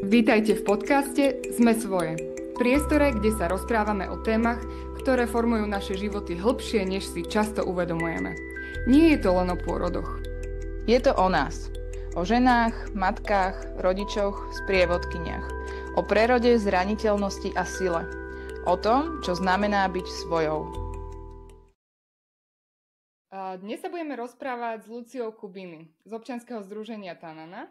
Vítajte v podcaste Sme svoje. V priestore, kde sa rozprávame o témach, ktoré formujú naše životy hlbšie, než si často uvedomujeme. Nie je to len o pôrodoch. Je to o nás. O ženách, matkách, rodičoch, sprievodkyniach. O prerode, zraniteľnosti a sile. O tom, čo znamená byť svojou. Dnes sa budeme rozprávať s Luciou Kubiny z občianskeho združenia Tanana.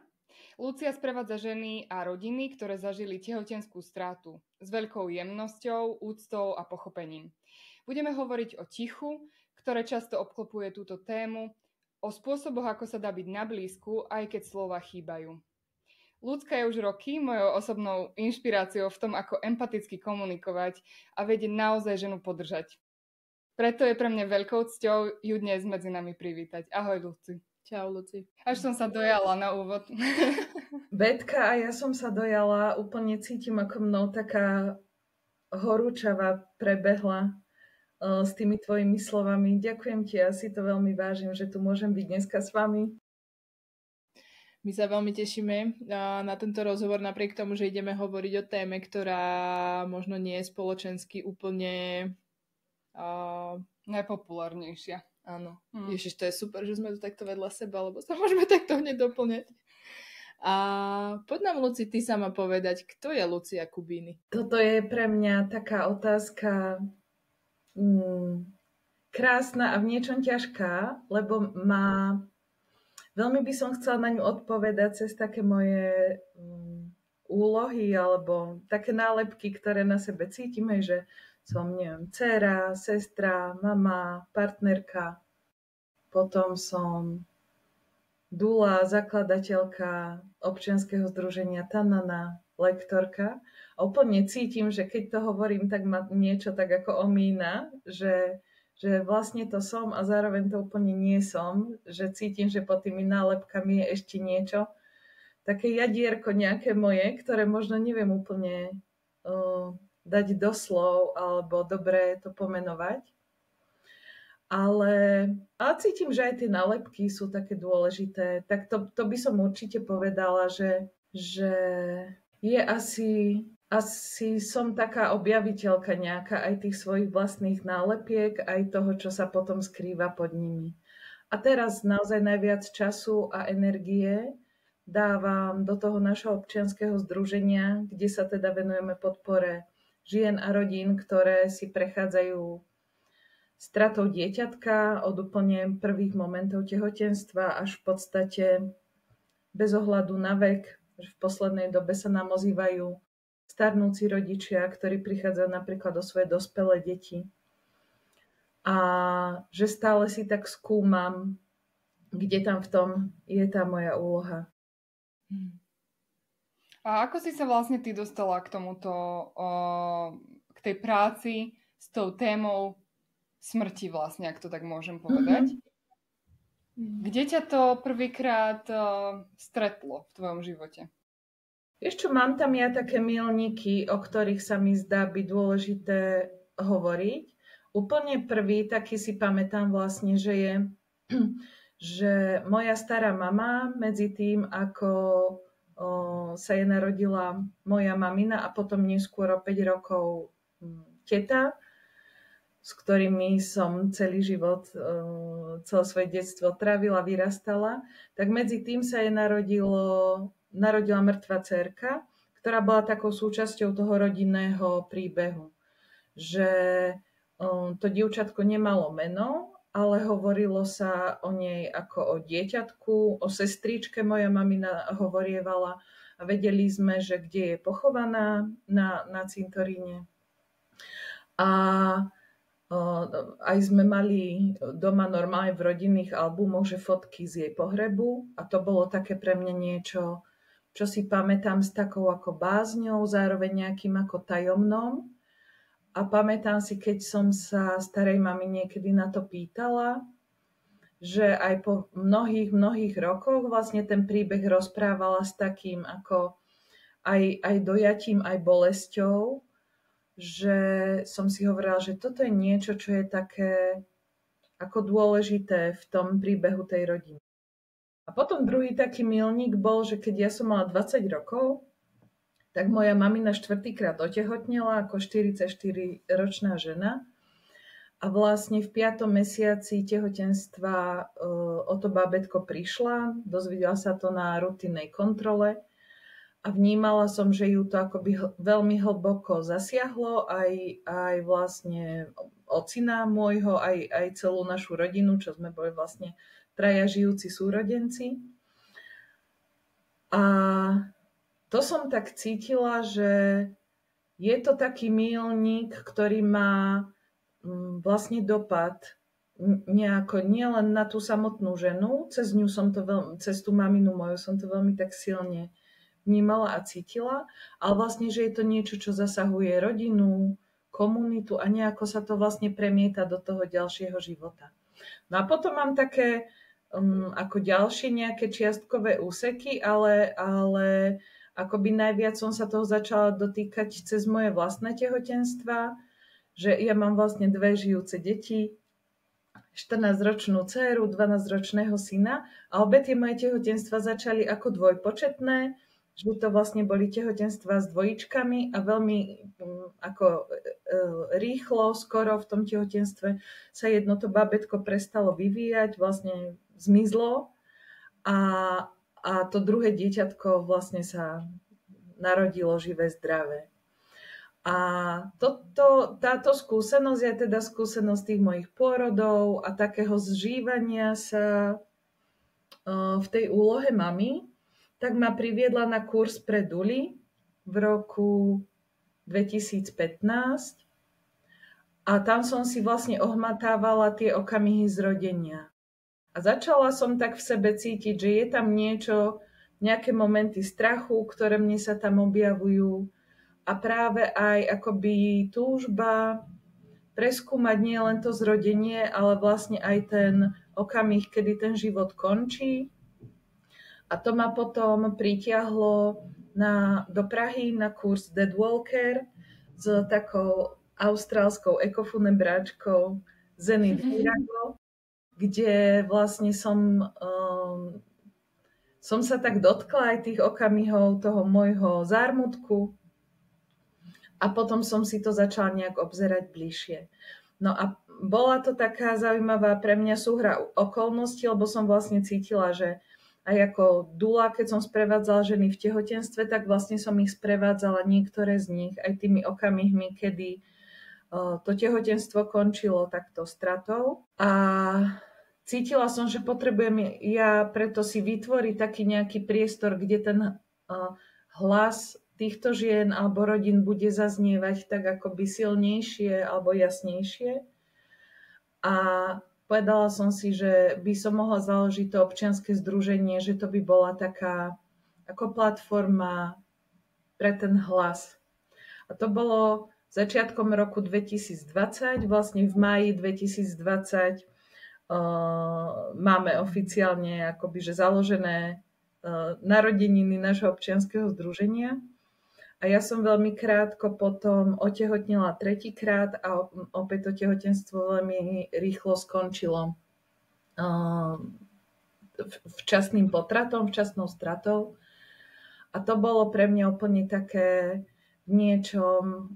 Lucia sprevádza ženy a rodiny, ktoré zažili tehotenskú stratu s veľkou jemnosťou, úctou a pochopením. Budeme hovoriť o tichu, ktoré často obklopuje túto tému, o spôsoboch, ako sa dá byť na blízku, aj keď slova chýbajú. Ľudská je už roky mojou osobnou inšpiráciou v tom, ako empaticky komunikovať a vedieť naozaj ženu podržať. Preto je pre mňa veľkou cťou ju dnes medzi nami privítať. Ahoj, Luci. Čau, Luci. Až som sa dojala na úvod. Betka, a ja som sa dojala, úplne cítim, ako mnou taká horúčava prebehla s tými tvojimi slovami. Ďakujem ti, ja si to veľmi vážim, že tu môžem byť dneska s vami. My sa veľmi tešíme na tento rozhovor, napriek tomu, že ideme hovoriť o téme, ktorá možno nie je spoločensky úplne najpopulárnejšia. Áno. Ježiš, to je super, že sme tu takto vedľa seba, lebo sa môžeme takto hneď doplňať. A poď nám, Luci, ty sama povedať, kto je Lucia Kubiny? Toto je pre mňa taká otázka krásna a v niečom ťažká, lebo veľmi by som chcela na ňu odpovedať cez také moje úlohy alebo také nálepky, ktoré na sebe cítime, že som, neviem, dcéra, sestra, mama, partnerka. Potom som dula, zakladateľka občianskeho združenia Tanana, lektorka. A úplne cítim, že keď to hovorím, tak ma niečo tak ako omína, že vlastne to som a zároveň to úplne nie som. Že cítim, že pod tými nálepkami je ešte niečo. Také jadierko nejaké moje, ktoré možno neviem úplne dať do slov alebo dobre to pomenovať. Ale cítim, že aj tie nálepky sú také dôležité. Tak to by som určite povedala, že je asi som taká objaviteľka nejaká aj tých svojich vlastných nálepiek, aj toho, čo sa potom skrýva pod nimi. A teraz naozaj najviac času a energie dávam do toho našho občianskeho združenia, kde sa teda venujeme podpore žien a rodín, ktoré si prechádzajú stratou dieťatka od úplne prvých momentov tehotenstva až v podstate bez ohľadu na vek, že v poslednej dobe sa nám ozývajú starnúci rodičia, ktorí prichádzajú napríklad o svoje dospelé deti. A že stále si tak skúmam, kde tam v tom je tá moja úloha. A ako si sa vlastne ty dostala k tomuto, k tej práci s tou témou smrti vlastne, ak to tak môžem povedať? Kde ťa to prvýkrát stretlo v tvojom živote? Vieš čo, mám tam ja také milníky, o ktorých sa mi zdá byť dôležité hovoriť. Úplne prvý, taký si pamätám vlastne, že moja stará mama medzi tým, ako sa jej narodila moja mamina a potom neskôr o 5 rokov teta, s ktorými som celý život, celé svoje detstvo trávila, vyrastala, tak medzi tým sa jej narodila mŕtva dcérka, ktorá bola takou súčasťou toho rodinného príbehu. Že to dievčatko nemalo meno, ale hovorilo sa o nej ako o dieťatku, o sestričke moja mamina hovorievala a vedeli sme, že kde je pochovaná na cintoríne. A aj sme mali doma normálne v rodinných albumoch, že fotky z jej pohrebu a to bolo také pre mňa niečo, čo si pamätám s takou ako bázňou, zároveň nejakým ako tajomnom. A pamätám si, keď som sa starej mami niekedy na to pýtala, že aj po mnohých rokoch vlastne ten príbeh rozprávala s takým ako aj dojatím, aj bolesťou, že som si hovorila, že toto je niečo, čo je také ako dôležité v tom príbehu tej rodiny. A potom druhý taký milník bol, že keď ja som mala 20 rokov, tak moja mamina 4-krát otehotnela ako 44-ročná žena. A vlastne v 5. mesiaci tehotenstva o to bábätko prišla, dozvedela sa to na rutinnej kontrole a vnímala som, že ju to akoby veľmi hlboko zasiahlo, aj vlastne ocina môjho, aj celú našu rodinu, čo sme boli vlastne traja žijúci súrodenci. A to som tak cítila, že je to taký míľnik, ktorý má vlastne dopad nejako nielen na tú samotnú ženu, cez tú maminu moju som to veľmi tak silne vnímala a cítila, ale vlastne, že je to niečo, čo zasahuje rodinu, komunitu a nejako sa to vlastne premieta do toho ďalšieho života. No a potom mám také ako ďalšie nejaké čiastkové úseky, ale akoby najviac som sa toho začala dotýkať cez moje vlastné tehotenstva, že ja mám vlastne 2 žijúce deti, 14-ročnú dcéru, 12-ročného syna a obe tie moje tehotenstva začali ako dvojpočetné, že to vlastne boli tehotenstva s dvojičkami a veľmi ako rýchlo, skoro v tom tehotenstve sa jedno to bábätko prestalo vyvíjať, vlastne zmizlo a to druhé dieťatko vlastne sa narodilo živé, zdravé. A táto skúsenosť je teda skúsenosť tých mojich pôrodov a takého zžívania sa v tej úlohe mamy, tak ma priviedla na kurz pre duly v roku 2015 a tam som si vlastne ohmatávala tie okamihy zrodenia. A začala som tak v sebe cítiť, že je tam niečo, nejaké momenty strachu, ktoré mne sa tam objavujú a práve aj akoby túžba preskúmať nie len to zrodenie, ale vlastne aj ten okamih, kedy ten život končí. A to ma potom pritiahlo do Prahy na kurz Dead Walker s takou austrálskou ekofunebráčkou Zenith Virago, kde vlastne som sa tak dotkla aj tých okamihov toho môjho zármutku a potom som si to začala nejak obzerať bližšie. No a bola to taká zaujímavá pre mňa súhra okolností, lebo som vlastne cítila, že aj ako dula, keď som sprevádzala ženy v tehotenstve, tak vlastne som ich sprevádzala niektoré z nich aj tými okamihmi, kedy to tehotenstvo končilo takto stratou. A cítila som, že potrebujem ja preto si vytvoriť taký nejaký priestor, kde ten hlas týchto žien alebo rodín bude zaznievať tak akoby silnejšie alebo jasnejšie. A povedala som si, že by som mohla založiť to občianske združenie, že to by bola taká ako platforma pre ten hlas. A to bolo začiatkom roku 2020, vlastne v máji 2020 máme oficiálne akoby, že založené narodeniny nášho občianskeho združenia. A ja som veľmi krátko potom otehotnila 3-krát a opäť to tehotenstvo veľmi rýchlo skončilo včasným potratom, včasnou stratou. A to bolo pre mňa úplne také v niečom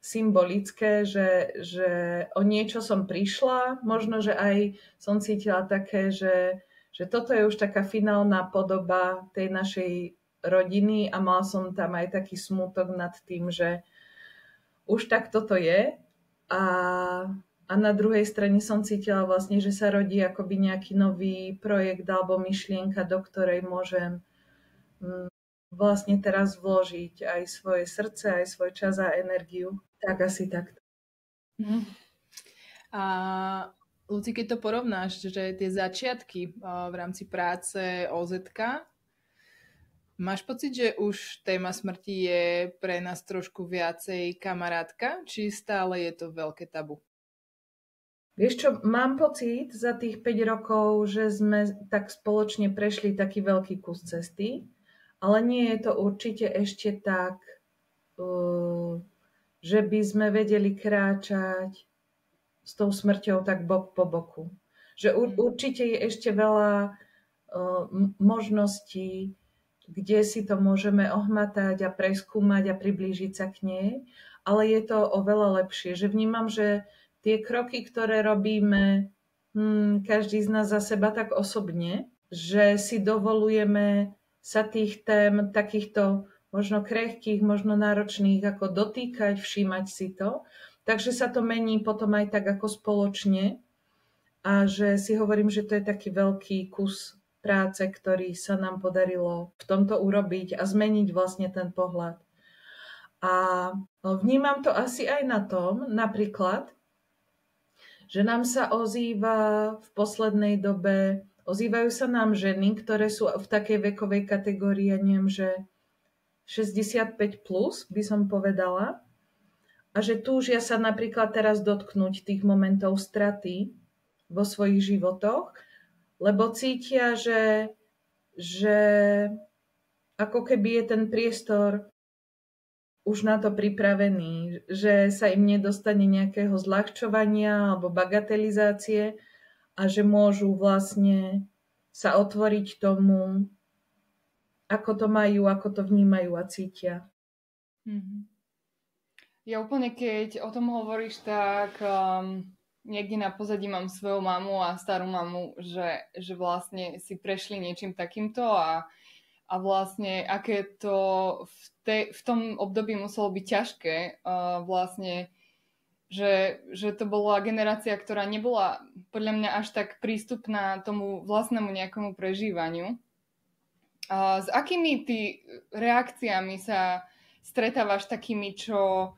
symbolické, že o niečo som prišla, možno, že aj som cítila také, že toto je už taká finálna podoba tej našej rodiny a mala som tam aj taký smútok nad tým, že už tak toto je a na druhej strane som cítila vlastne, že sa rodí akoby nejaký nový projekt alebo myšlienka, do ktorej môžem vlastne teraz vložiť aj svoje srdce, aj svoj čas a energiu. Tak asi takto. A Luci, keď to porovnáš, že tie začiatky v rámci práce OZ-ka, máš pocit, že už téma smrti je pre nás trošku viacej kamarátka, či stále je to veľké tabu? Vieš čo, mám pocit za tých 5 rokov, že sme tak spoločne prešli taký veľký kus cesty, ale nie je to určite ešte tak, že by sme vedeli kráčať s tou smrťou tak bok po boku. Že určite je ešte veľa možností, kde si to môžeme ohmatať a preskúmať a priblížiť sa k nej, ale je to oveľa lepšie, že vnímam, že tie kroky, ktoré robíme, každý z nás za seba tak osobne, že si dovolujeme sa tých tém, takýchto možno krehkých, možno náročných, ako dotýkať, všímať si to. Takže sa to mení potom aj tak ako spoločne a že si hovorím, že to je taký veľký kus práce, ktorý sa nám podarilo v tomto urobiť a zmeniť vlastne ten pohľad. A vnímam to asi aj na tom, napríklad, že nám sa ozývajú sa nám ženy, ktoré sú v takej vekovej kategórii, ja neviem, že 65 plus, by som povedala, a že túžia sa napríklad teraz dotknúť tých momentov straty vo svojich životoch, lebo cítia, že ako keby je ten priestor už na to pripravený, že sa im nedostane nejakého zľahčovania alebo bagatelizácie a že môžu vlastne sa otvoriť tomu, ako to majú, ako to vnímajú a cítia. Ja úplne, keď o tom hovoríš, tak niekde na pozadí mám svoju mamu a starú mamu, že vlastne si prešli niečím takýmto a vlastne aké to v tom období muselo byť ťažké, vlastne, že to bola generácia, ktorá nebola podľa mňa až tak prístupná tomu vlastnému nejakému prežívaniu. S akými ty reakciami sa stretávaš takými, čo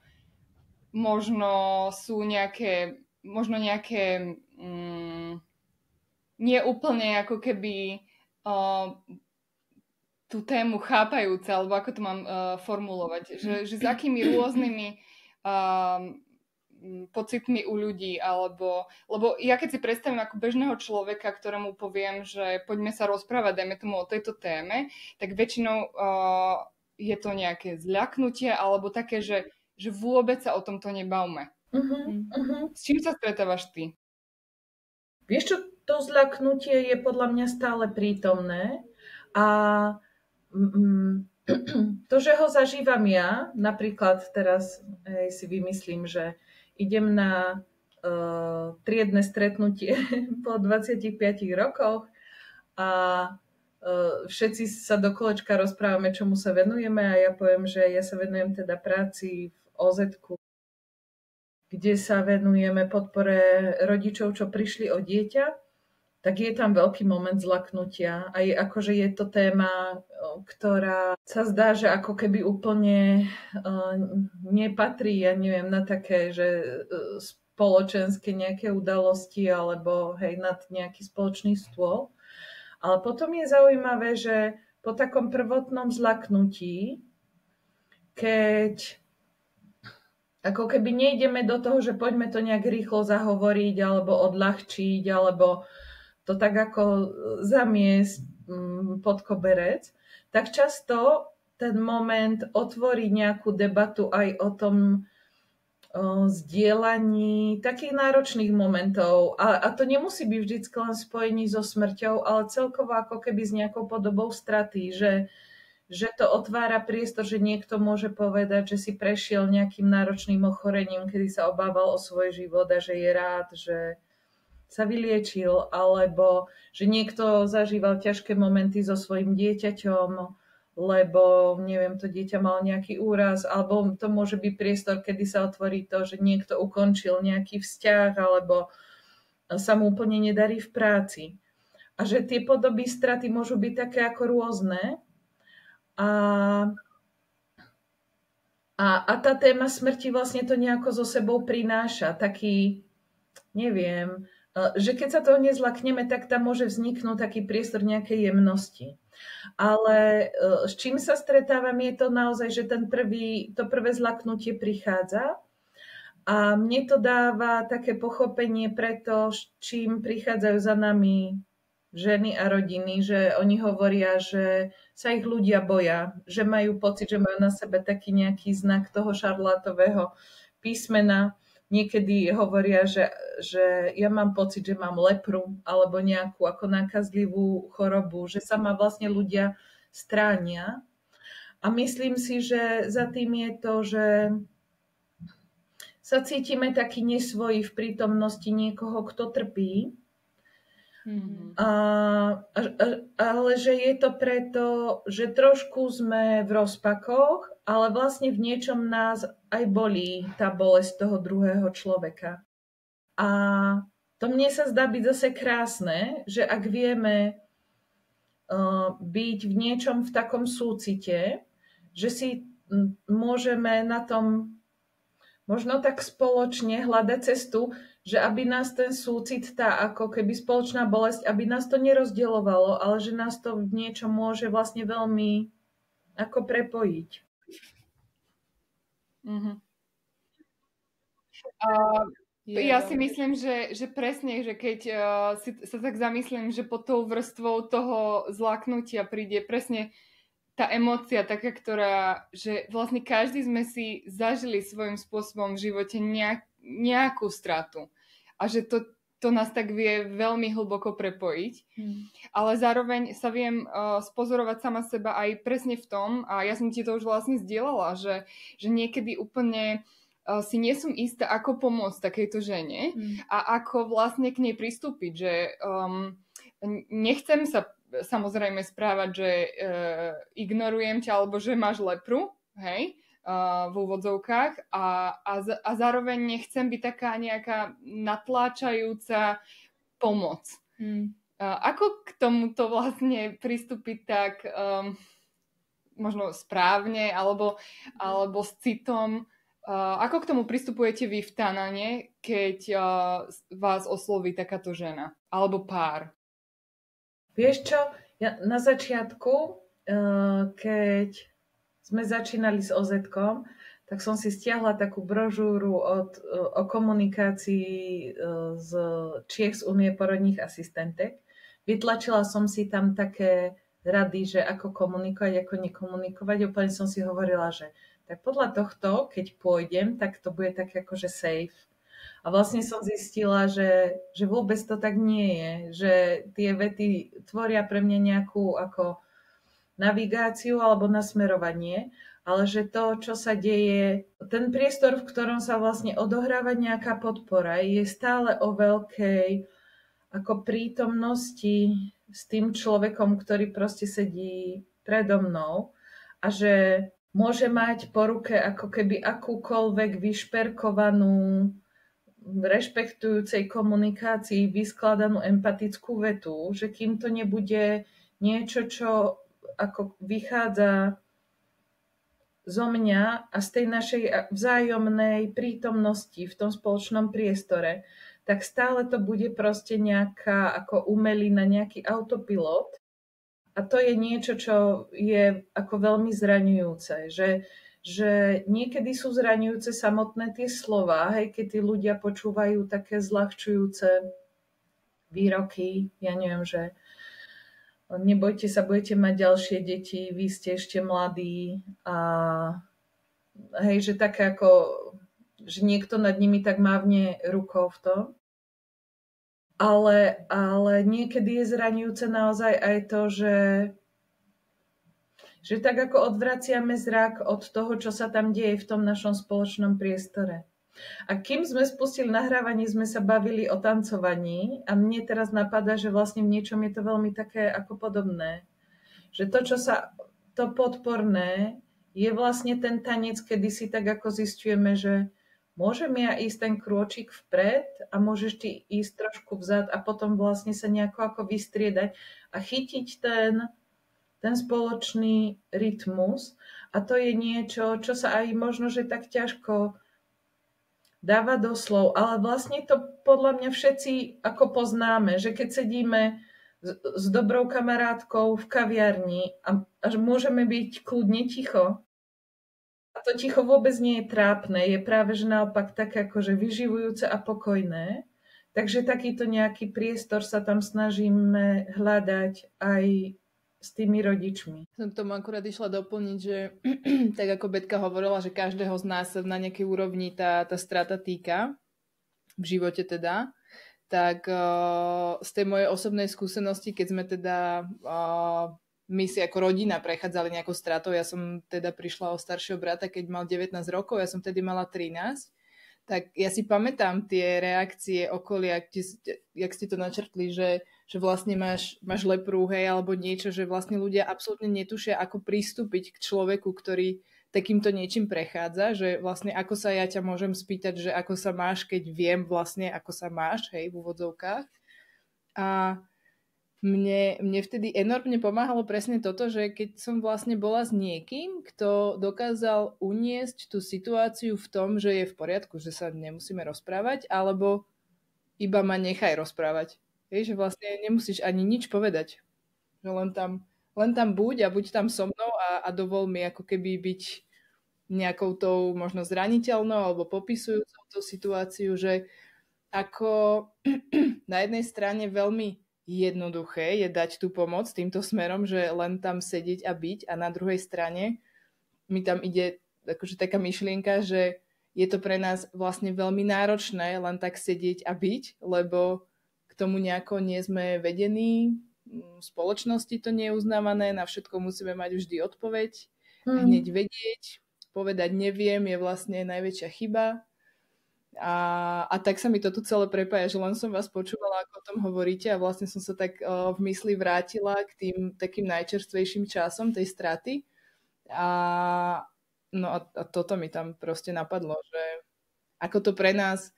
možno sú nejaké nie úplne ako keby tú tému chápajúce, alebo ako to mám formulovať, že s akými rôznymi pocitmi u ľudí, lebo ja keď si predstavím ako bežného človeka, ktorému poviem, že poďme sa rozprávať, dajme tomu o tejto téme, tak väčšinou je to nejaké zľaknutie, alebo také, že vôbec sa o tomto nebavme. S čím sa stretávaš ty? Vieš čo, to zľaknutie je podľa mňa stále prítomné a to, že ho zažívam ja, napríklad teraz si vymyslím, že idem na triedne stretnutie po 25 rokoch a všetci sa do kolečka rozprávame, čomu sa venujeme a ja poviem, že ja sa venujem teda práci v OZ-ku, kde sa venujeme podpore rodičov, čo prišli o dieťa, tak je tam veľký moment zlaknutia. Aj akože je to téma, ktorá sa zdá, že ako keby úplne nepatrí, ja neviem, na také, že spoločenské nejaké udalosti alebo hej, na nejaký spoločný stôl. Ale potom je zaujímavé, že po takom prvotnom zlaknutí, keď ako keby nejdeme do toho, že poďme to nejak rýchlo zahovoriť alebo odľahčiť, alebo to tak ako zamiesť pod koberec, tak často ten moment otvorí nejakú debatu aj o tom zdieľaní takých náročných momentov. A to nemusí byť vždy len spojení so smrťou, ale celkovo ako keby s nejakou podobou straty, že to otvára priestor, že niekto môže povedať, že si prešiel nejakým náročným ochorením, kedy sa obával o svoj život a že je rád, že sa vyliečil, alebo že niekto zažíval ťažké momenty so svojím dieťaťom, lebo, neviem, to dieťa malo nejaký úraz, alebo to môže byť priestor, kedy sa otvorí to, že niekto ukončil nejaký vzťah, alebo sa mu úplne nedarí v práci. A že tie podoby straty môžu byť také ako rôzne. A tá téma smrti vlastne to nejako so sebou prináša. Taký, neviem, že keď sa toho nezlakneme, tak tam môže vzniknúť taký priestor nejakej jemnosti. Ale s čím sa stretávam je to naozaj, že to prvé zlaknutie prichádza a mne to dáva také pochopenie preto, s čím prichádzajú za nami ženy a rodiny, že oni hovoria, že sa ich ľudia boja, že majú pocit, že majú na sebe taký nejaký znak toho šarlátového písmena. Niekedy hovoria, že ja mám pocit, že mám lepru alebo nejakú ako nákazlivú chorobu, že sa ma vlastne ľudia stránia. A myslím si, že za tým je to, že sa cítime taký nesvojí v prítomnosti niekoho, kto trpí. Ale že je to preto, že trošku sme v rozpakoch, ale vlastne v niečom nás aj bolí tá bolesť toho druhého človeka. A to mne sa zdá byť zase krásne, že ak vieme byť v niečom v takom súcite, že si môžeme na tom možno tak spoločne hľadať cestu, že aby nás ten súcit, tá ako keby spoločná bolesť, aby nás to nerozdielovalo, ale že nás to v niečom môže vlastne veľmi ako prepojiť. Ja si myslím, že presne, že keď sa tak zamyslím, že pod tou vrstvou toho zlaknutia príde presne tá emócia taká, že vlastne každý sme si zažili svojím spôsobom v živote nejakú stratu. A že to nás tak vie veľmi hlboko prepojiť. Ale zároveň sa viem spozorovať sama seba aj presne v tom, a ja som ti to už vlastne zdieľala, že niekedy úplne si nie som istá, ako pomôcť takejto žene a ako vlastne k nej pristúpiť. Že nechcem sa samozrejme správať, že ignorujem ťa, alebo že máš lepru, hej, v úvodzovkách a zároveň nechcem byť taká nejaká natláčajúca pomoc. Ako k tomuto vlastne pristúpiť tak možno správne alebo s citom? Ako k tomu pristupujete vy v Tanane, keď vás osloví takáto žena alebo pár? Vieš čo, ja na začiatku, keď sme začínali s OZ-kom, tak som si stiahla takú brožúru o komunikácii z Čiech z Únie porodných asistentek. Vytlačila som si tam také rady, že ako komunikovať, ako nekomunikovať. Úplne som si hovorila, že tak podľa tohto, keď pôjdem, tak to bude tak akože safe. A vlastne som zistila, že vôbec to tak nie je, že tie vety tvoria pre mňa nejakú ako navigáciu alebo nasmerovanie, ale že to, čo sa deje, ten priestor, v ktorom sa vlastne odohráva nejaká podpora, je stále o veľkej ako prítomnosti s tým človekom, ktorý proste sedí predo mnou a že môže mať po ruke ako keby akúkoľvek vyšperkovanú rešpektujúcej komunikácii vyskladanú empatickú vetu, že kým to nebude niečo, čo ako vychádza zo mňa a z tej našej vzájomnej prítomnosti v tom spoločnom priestore, tak stále to bude proste nejaká ako umelina, nejaký autopilot. A to je niečo, čo je ako veľmi zraňujúce, že niekedy sú zraňujúce samotné tie slová, hej, keď tí ľudia počúvajú také zľahčujúce výroky, ja neviem, že nebojte sa, budete mať ďalšie deti, vy ste ešte mladí a hej, že také ako, že niekto nad nimi tak mávne rukou v tom. Ale niekedy je zraňujúce naozaj aj to, že tak ako odvraciame zrak od toho, čo sa tam deje v tom našom spoločnom priestore. A kým sme spustili nahrávanie, sme sa bavili o tancovaní a mne teraz napadá, že vlastne v niečom je to veľmi také ako podobné. Že to podporné je vlastne ten tanec, kedy si tak ako zisťujeme, že môžem ja ísť ten krôčik vpred a môžeš ty ísť trošku vzad a potom vlastne sa nejako ako vystriedať a chytiť ten spoločný rytmus a to je niečo, čo sa aj možno, že tak ťažko dáva do slov, ale vlastne to podľa mňa všetci ako poznáme, že keď sedíme s dobrou kamarátkou v kaviarni a môžeme byť kľudne ticho a to ticho vôbec nie je trápne, je práve že naopak také akože vyživujúce a pokojné, takže takýto nejaký priestor sa tam snažíme hľadať aj s tými rodičmi. Som k tomu akurát išla doplniť, že tak ako Betka hovorila, že každého z nás na nejakej úrovni tá strata týka, v živote teda, tak z tej mojej osobnej skúsenosti, keď sme teda my si ako rodina prechádzali nejakou stratou. Ja som teda prišla o staršieho brata, keď mal 19 rokov, ja som tedy mala 13. Tak ja si pamätám tie reakcie okolia, jak ste to načrtli, že vlastne máš lepru, hej, alebo niečo, že vlastne ľudia absolútne netušia, ako pristúpiť k človeku, ktorý takýmto niečím prechádza, že vlastne ako sa ja ťa môžem spýtať, že ako sa máš, keď viem vlastne, ako sa máš, hej, v úvodzovkách. A mne vtedy enormne pomáhalo presne toto, že keď som vlastne bola s niekým, kto dokázal uniesť tú situáciu v tom, že je v poriadku, že sa nemusíme rozprávať, alebo iba ma nechaj rozprávať. Hej, že vlastne nemusíš ani nič povedať. Že len tam buď a buď tam so mnou a dovol mi ako keby byť nejakou tou možno zraniteľnou alebo popisujúcou tú situáciu, že ako na jednej strane veľmi jednoduché je dať tú pomoc týmto smerom, že len tam sedieť a byť, a na druhej strane mi tam ide akože taká myšlienka, že je to pre nás vlastne veľmi náročné len tak sedieť a byť, lebo k tomu nejako nie sme vedení, v spoločnosti to nie je uznávané, na všetko musíme mať vždy odpoveď, hneď vedieť, povedať neviem je vlastne najväčšia chyba. A tak sa mi to tu celé prepája, že len som vás počúvala, ako o tom hovoríte, a vlastne som sa tak v mysli vrátila k tým takým najčerstvejším časom tej straty. A toto mi tam proste napadlo, že ako to pre nás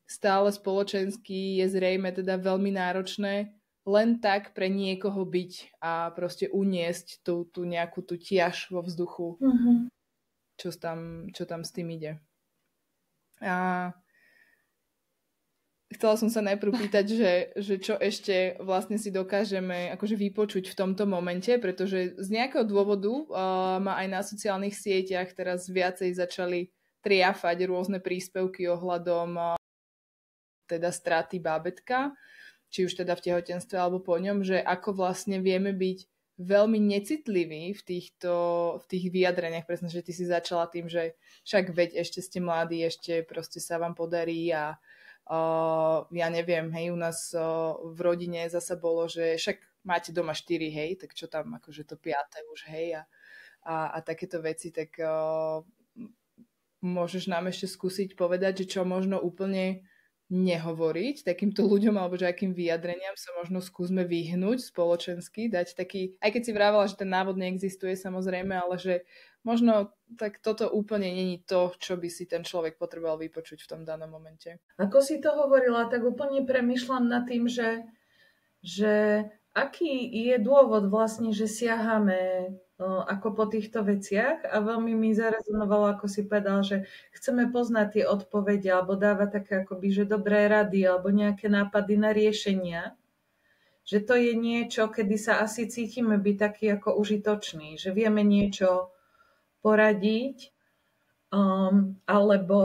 stále spoločensky je zrejme teda veľmi náročné len tak pre niekoho byť a proste uniesť tú nejakú tú ťaž vo vzduchu, čo tam s tým ide. A chcela som sa najprv pýtať, že čo ešte vlastne si dokážeme akože vypočuť v tomto momente, pretože z nejakého dôvodu ma aj na sociálnych sieťach teraz viacej začali triafať rôzne príspevky ohľadom teda straty bábätka, či už teda v tehotenstve alebo po ňom, že ako vlastne vieme byť veľmi necitliví v tých vyjadreniach, presne, že ty si začala tým, že však veď ešte ste mladí, ešte proste sa vám podarí a ja neviem, hej, u nás v rodine zasa bolo, že však máte doma 4, hej, tak čo tam akože to 5. už, hej, a takéto veci, tak môžeš nám ešte skúsiť povedať, že čo možno úplne nehovoriť takýmto ľuďom, alebo že akým vyjadreniam sa možno skúsme vyhnúť spoločensky, dať taký, aj keď si vravela, že ten návod neexistuje samozrejme, ale že možno tak toto úplne není to, čo by si ten človek potreboval vypočuť v tom danom momente. Ako si to hovorila, tak úplne premýšľam nad tým, že aký je dôvod vlastne, že siahame ako po týchto veciach, a veľmi mi zarezonovalo, ako si povedal, že chceme poznať tie odpovede alebo dávať také akoby, že dobré rady alebo nejaké nápady na riešenia, že to je niečo, kedy sa asi cítime byť taký ako užitočný, že vieme niečo poradiť alebo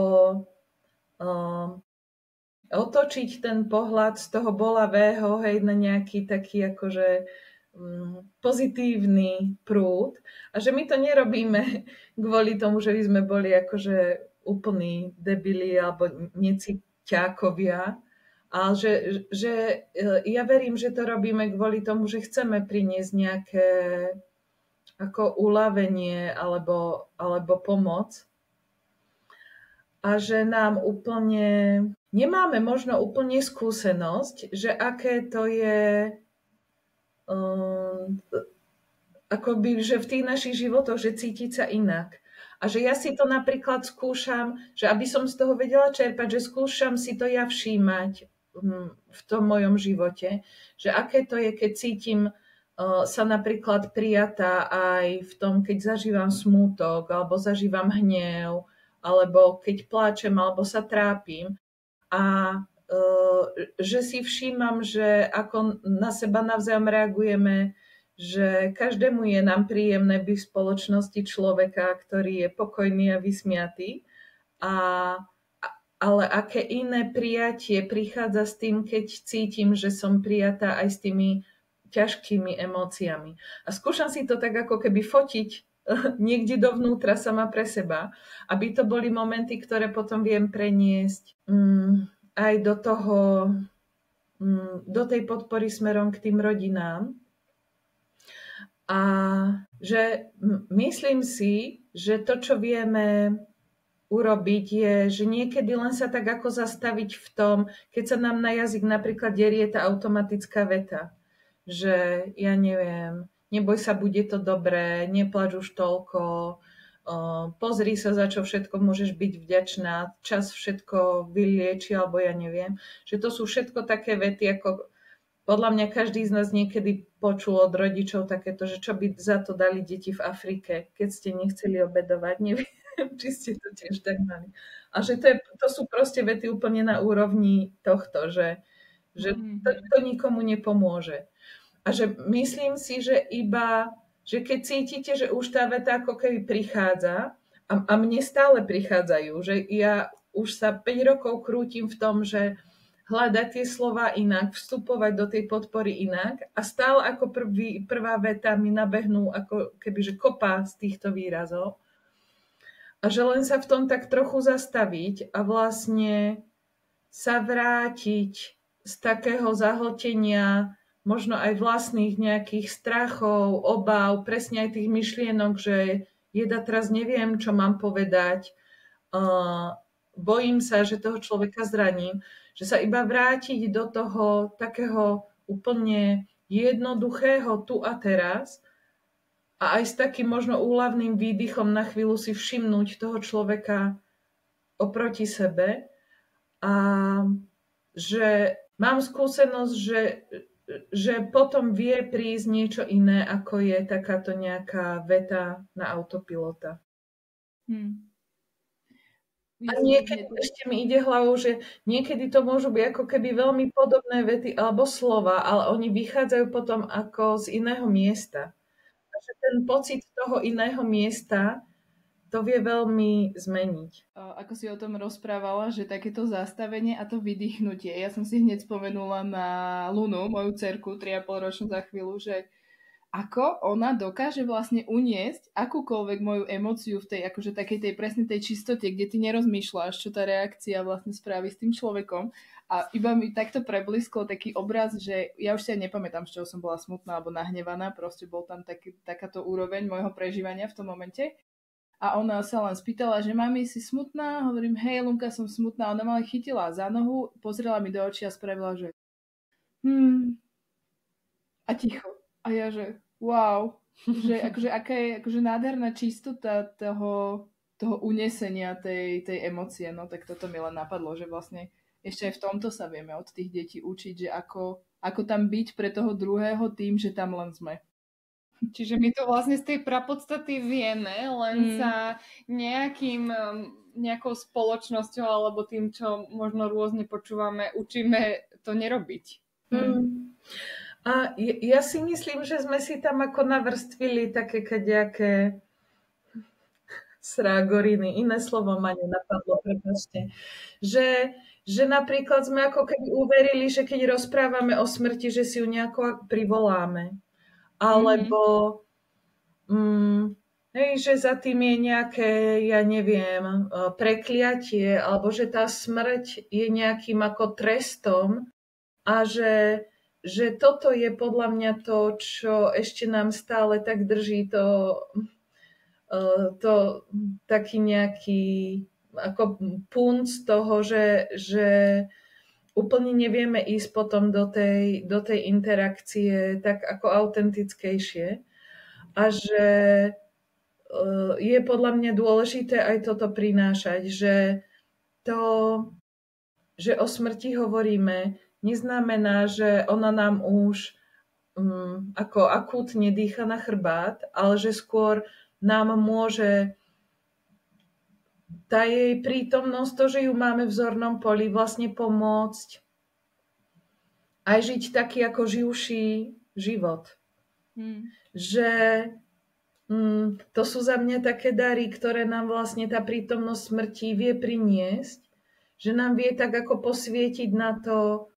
otočiť ten pohľad z toho bolavého, hej, na nejaký taký akože pozitívny prúd, a že my to nerobíme kvôli tomu, že by sme boli akože úplní debili alebo neciťákovia, ale že ja verím, že to robíme kvôli tomu, že chceme priniesť nejaké ako uľavenie alebo pomoc, a že nám úplne nemáme možno úplne skúsenosť, že aké to je akoby, že v tých našich životoch, že cítiť sa inak. A že ja si to napríklad skúšam, že aby som z toho vedela čerpať, že skúšam si to ja všímať v tom mojom živote, že aké to je, keď cítim sa napríklad prijatá aj v tom, keď zažívam smútok, alebo zažívam hnev, alebo keď pláčem, alebo sa trápim. A že si všímam, že ako na seba navzájom reagujeme, že každému je nám príjemné byť v spoločnosti človeka, ktorý je pokojný a vysmiatý. Ale aké iné prijatie prichádza s tým, keď cítim, že som prijatá aj s tými ťažkými emóciami. A skúšam si to tak ako keby fotiť niekde dovnútra sama pre seba, aby to boli momenty, ktoré potom viem preniesť aj do tej podpory smerom k tým rodinám. A že myslím si, že to, čo vieme urobiť, je, že niekedy len sa tak ako zastaviť v tom, keď sa nám na jazyk napríklad derie tá automatická veta, že ja neviem, neboj sa, bude to dobré, neplač už toľko, pozri sa, za čo všetko môžeš byť vďačná, čas všetko vylieči, alebo ja neviem, že to sú všetko také vety, ako podľa mňa každý z nás niekedy počul od rodičov takéto, že čo by za to dali deti v Afrike, keď ste nechceli obedovať, neviem, či ste to tiež tak mali. A že to sú proste vety úplne na úrovni tohto, že to nikomu nepomôže. A že myslím si, že iba, že keď cítite, že už tá veta ako keby prichádza, a mne stále prichádzajú, že ja už sa 5 rokov krútim v tom, že hľadať tie slova inak, vstupovať do tej podpory inak a stále ako prvá veta mi nabehnú ako kebyže kopa z týchto výrazov. A že len sa v tom tak trochu zastaviť a vlastne sa vrátiť z takého zahltenia možno aj vlastných nejakých strachov, obáv, presne aj tých myšlienok, že teraz neviem, čo mám povedať, bojím sa, že toho človeka zraním, že sa iba vrátiť do toho takého úplne jednoduchého tu a teraz a aj s takým možno úľavným výdychom na chvíľu si všimnúť toho človeka oproti sebe a že mám skúsenosť, že potom vie prísť niečo iné, ako je takáto nejaká veta na autopilota. A niekedy ešte mi ide hlavou, že niekedy to môžu byť ako keby veľmi podobné vety alebo slova, ale oni vychádzajú potom ako z iného miesta. Takže ten pocit toho iného miesta to vie veľmi zmeniť. Ako si o tom rozprávala, že takéto zastavenie a to vydýchnutie. Ja som si hneď spomenula na Lunu, moju dcerku, 3,5-ročnú za chvíľu, že ako ona dokáže vlastne uniesť akúkoľvek moju emóciu v tej akože takej tej presnej tej čistote, kde ty nerozmýšľaš, čo tá reakcia vlastne spraví s tým človekom. A iba mi takto prebliskol taký obraz, že ja už si aj nepamätám, z čoho som bola smutná alebo nahnevaná, proste bol tam takáto úroveň môjho prežívania v tom momente. A ona sa len spýtala, že mami, si smutná? Hovorím, hej, Lunka, som smutná. Ona ma len chytila za nohu, pozrela mi do očí a spravila, že a ticho. A ja, že wow, že akože aká je akože nádherná čistota toho unesenia tej emócie, no tak toto mi len napadlo, že vlastne ešte aj v tomto sa vieme od tých detí učiť, že ako tam byť pre toho druhého tým, že tam len sme. Čiže my to vlastne z tej prapodstaty vieme, len sa nejakou spoločnosťou alebo tým, čo možno rôzne počúvame, učíme to nerobiť. A ja si myslím, že sme si tam ako navrstvili také kadejaké srágoriny. Iné slovo ma nenapadlo, prepáčte. Že napríklad sme ako keby uverili, že keď rozprávame o smrti, že si ju nejako privoláme. Alebo že za tým je nejaké, ja neviem, prekliatie, alebo že tá smrť je nejakým ako trestom a že toto je podľa mňa to, čo ešte nám stále tak drží to taký nejaký ako punc toho, že úplne nevieme ísť potom do tej interakcie tak ako autentickejšie a že je podľa mňa dôležité aj toto prinášať, že o smrti hovoríme, neznamená, že ona nám už ako akútne dýcha na chrbát, ale že skôr nám môže tá jej prítomnosť, to, že ju máme v zornom poli, vlastne pomôcť aj žiť taký ako živší život. Že to sú za mňa také dary, ktoré nám vlastne tá prítomnosť smrti vie priniesť, že nám vie tak ako posvietiť na to,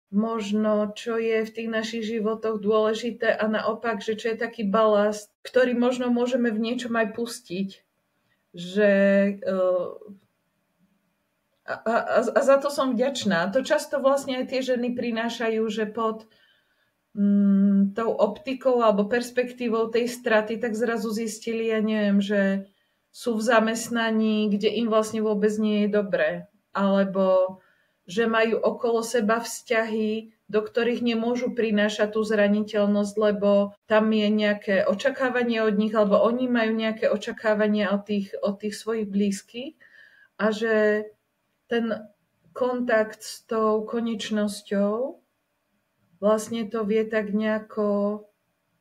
možno, čo je v tých našich životoch dôležité a naopak, že čo je taký balast, ktorý možno môžeme v niečom aj pustiť. Že a za to som vďačná. To často vlastne aj tie ženy prinášajú, že pod tou optikou alebo perspektívou tej straty, tak zrazu zistili, ja neviem, že sú v zamestnaní, kde im vlastne vôbec nie je dobré. Alebo že majú okolo seba vzťahy, do ktorých nemôžu prinášať tú zraniteľnosť, lebo tam je nejaké očakávanie od nich, alebo oni majú nejaké očakávania od tých svojich blízkych a že ten kontakt s tou konečnosťou vlastne to vie tak nejako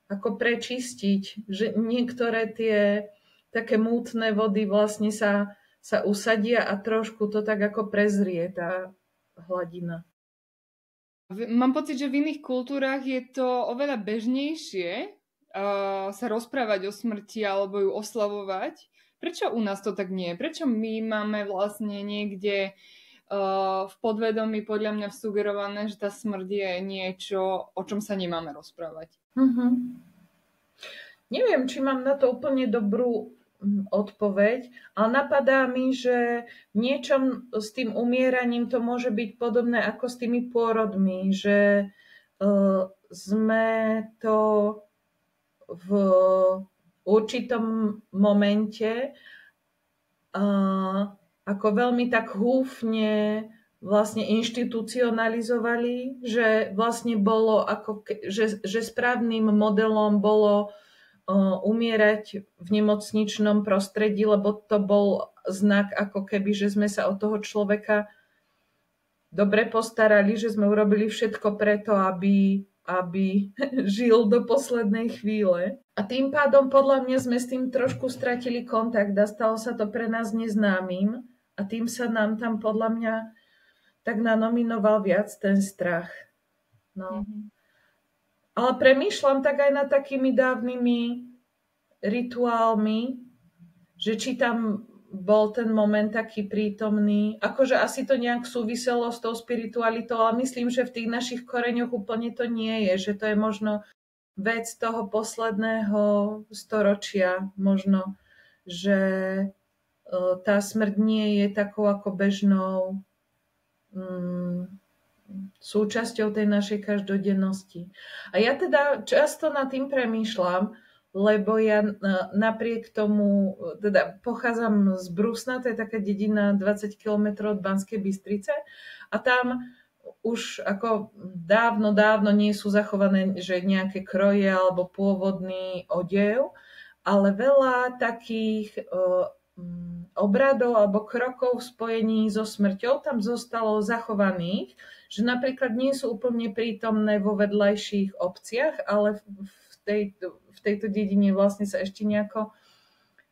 ako prečistiť, že niektoré tie také mútne vody vlastne sa usadia a trošku to tak ako prezrie tá hladina. Mám pocit, že v iných kultúrach je to oveľa bežnejšie sa rozprávať o smrti alebo ju oslavovať. Prečo u nás to tak nie je? Prečo my máme vlastne niekde v podvedomí podľa mňa vsugerované, že tá smrť je niečo, o čom sa nemáme rozprávať? Neviem, či mám na to úplne dobrú odpoveď, ale napadá mi, že v niečom s tým umieraním to môže byť podobné ako s tými pôrodmi, že sme to v určitom momente ako veľmi tak húfne vlastne inštitucionalizovali, že vlastne bolo že správnym modelom bolo umierať v nemocničnom prostredí, lebo to bol znak ako keby, že sme sa o toho človeka dobre postarali, že sme urobili všetko preto, aby žil do poslednej chvíle. A tým pádom podľa mňa sme s tým trošku stratili kontakt a stalo sa to pre nás neznámym a tým sa nám tam podľa mňa tak nanominoval viac ten strach. No. Ale premýšľam tak aj nad takými dávnymi rituálmi, že či tam bol ten moment taký prítomný. Akože asi to nejak súviselo s tou spiritualitou, ale myslím, že v tých našich koreňoch úplne to nie je. Že to je možno vec toho posledného storočia. Možno, že tá smrť nie je takou ako bežnou súčasťou tej našej každodennosti. A ja teda často nad tým premýšľam, lebo ja napriek tomu, teda pochádzam z Brusna, to je taká dedina 20 km od Banskej Bystrice a tam už ako dávno nie sú zachované že nejaké kroje alebo pôvodný odev, ale veľa takých obradov alebo krokov v spojení so smrťou tam zostalo zachovaných, že napríklad nie sú úplne prítomné vo vedľajších obciach, ale v tejto dedine vlastne sa ešte nejako